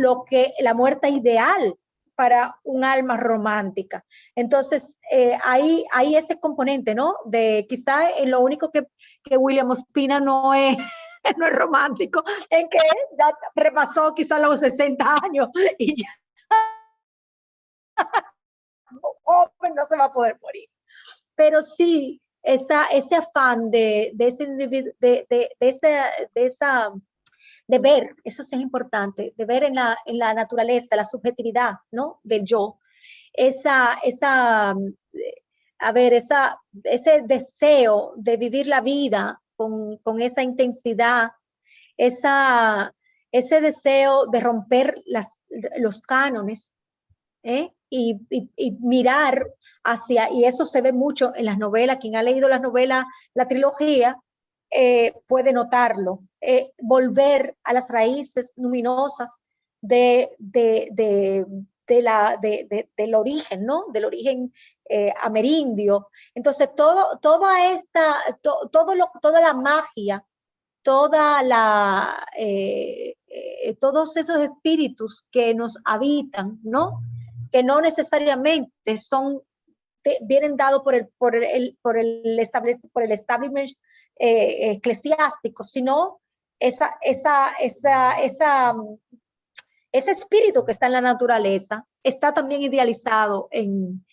la muerte ideal para un alma romántica. Entonces, hay ese componente, ¿no? De quizá lo único que William Ospina no es romántico, en que ya repasó quizá los 60 años y ya joven no se va a poder morir. Pero sí, ese afán de ese individuo, de ver, eso sí es importante, de ver en la naturaleza, la subjetividad, ¿no? Del yo, ese deseo de vivir la vida con esa intensidad, ese deseo de romper los cánones, y mirar hacia, y eso se ve mucho en las novelas, quien ha leído las novelas, la trilogía, puede notarlo, volver a las raíces luminosas del origen, ¿no? Del origen amerindio. Entonces, toda la magia, todos esos espíritus que nos habitan, ¿no? Que no necesariamente vienen dados por el establishment eclesiástico, sino ese espíritu que está en la naturaleza está también idealizado en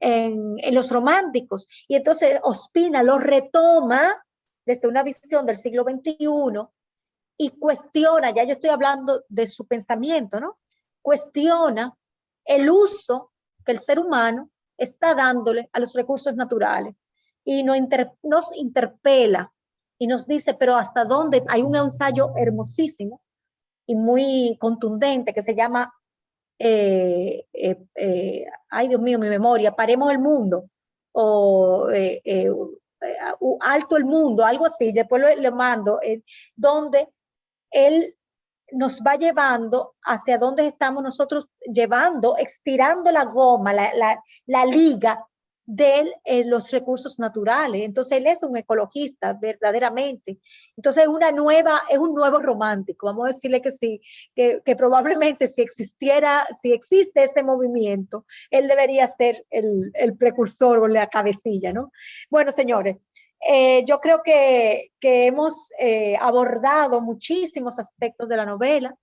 los románticos. Y entonces Ospina lo retoma desde una visión del siglo XXI y cuestiona, ya yo estoy hablando de su pensamiento, ¿no? Cuestiona el uso que el ser humano está dándole a los recursos naturales y nos interpela y nos dice, pero hasta dónde. Hay un ensayo hermosísimo y muy contundente que se llama ay Dios mío, mi memoria, Paremos el Mundo, o Alto el Mundo, algo así, después le mando, donde él nos va llevando hacia donde estamos nosotros llevando, estirando la goma, la liga de los recursos naturales. Entonces él es un ecologista verdaderamente. Entonces es un nuevo romántico, vamos a decirle que sí, que probablemente si existe ese movimiento, él debería ser el precursor o la cabecilla, ¿no? Bueno, señores, yo creo que hemos abordado muchísimos aspectos de la novela.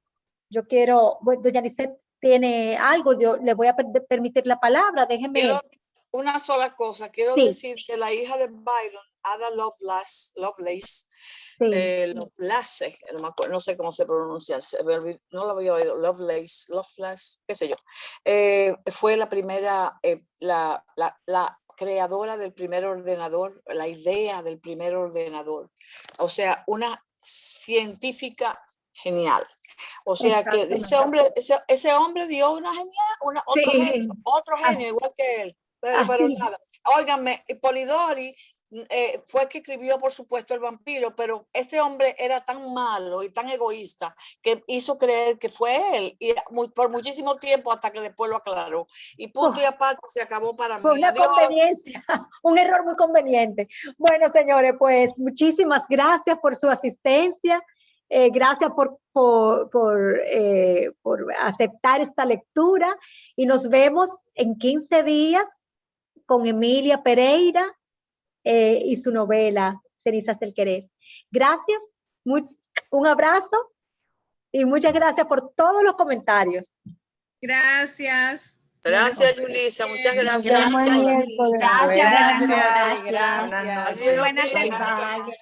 Yo quiero, doña Lisette tiene algo, yo le voy a permitir la palabra, déjeme. Una sola cosa, quiero Sí. decir que la hija de Byron, Ada Lovelace, Sí. Lovelace, no sé cómo se pronuncia, no lo había oído, Lovelace, qué sé yo, fue la primera, la creadora del primer ordenador, la idea del primer ordenador, o sea, una científica genial. O sea que ese hombre dio una genial, otro genio igual que él. Pero nada, óiganme, Polidori fue el que escribió, por supuesto, El vampiro, pero este hombre era tan malo y tan egoísta que hizo creer que fue él y por muchísimo tiempo hasta que después lo aclaró. Y punto y aparte se acabó para mí. Fue una conveniencia, un error muy conveniente. Bueno, señores, pues muchísimas gracias por su asistencia. Gracias por aceptar esta lectura y nos vemos en 15 días con Emilia Pereira y su novela Cenizas del Querer. Gracias, un abrazo y muchas gracias por todos los comentarios. Gracias. Gracias, Yulisa, muchas gracias. Gracias. Gracias. Buenas noches. Buenas noches.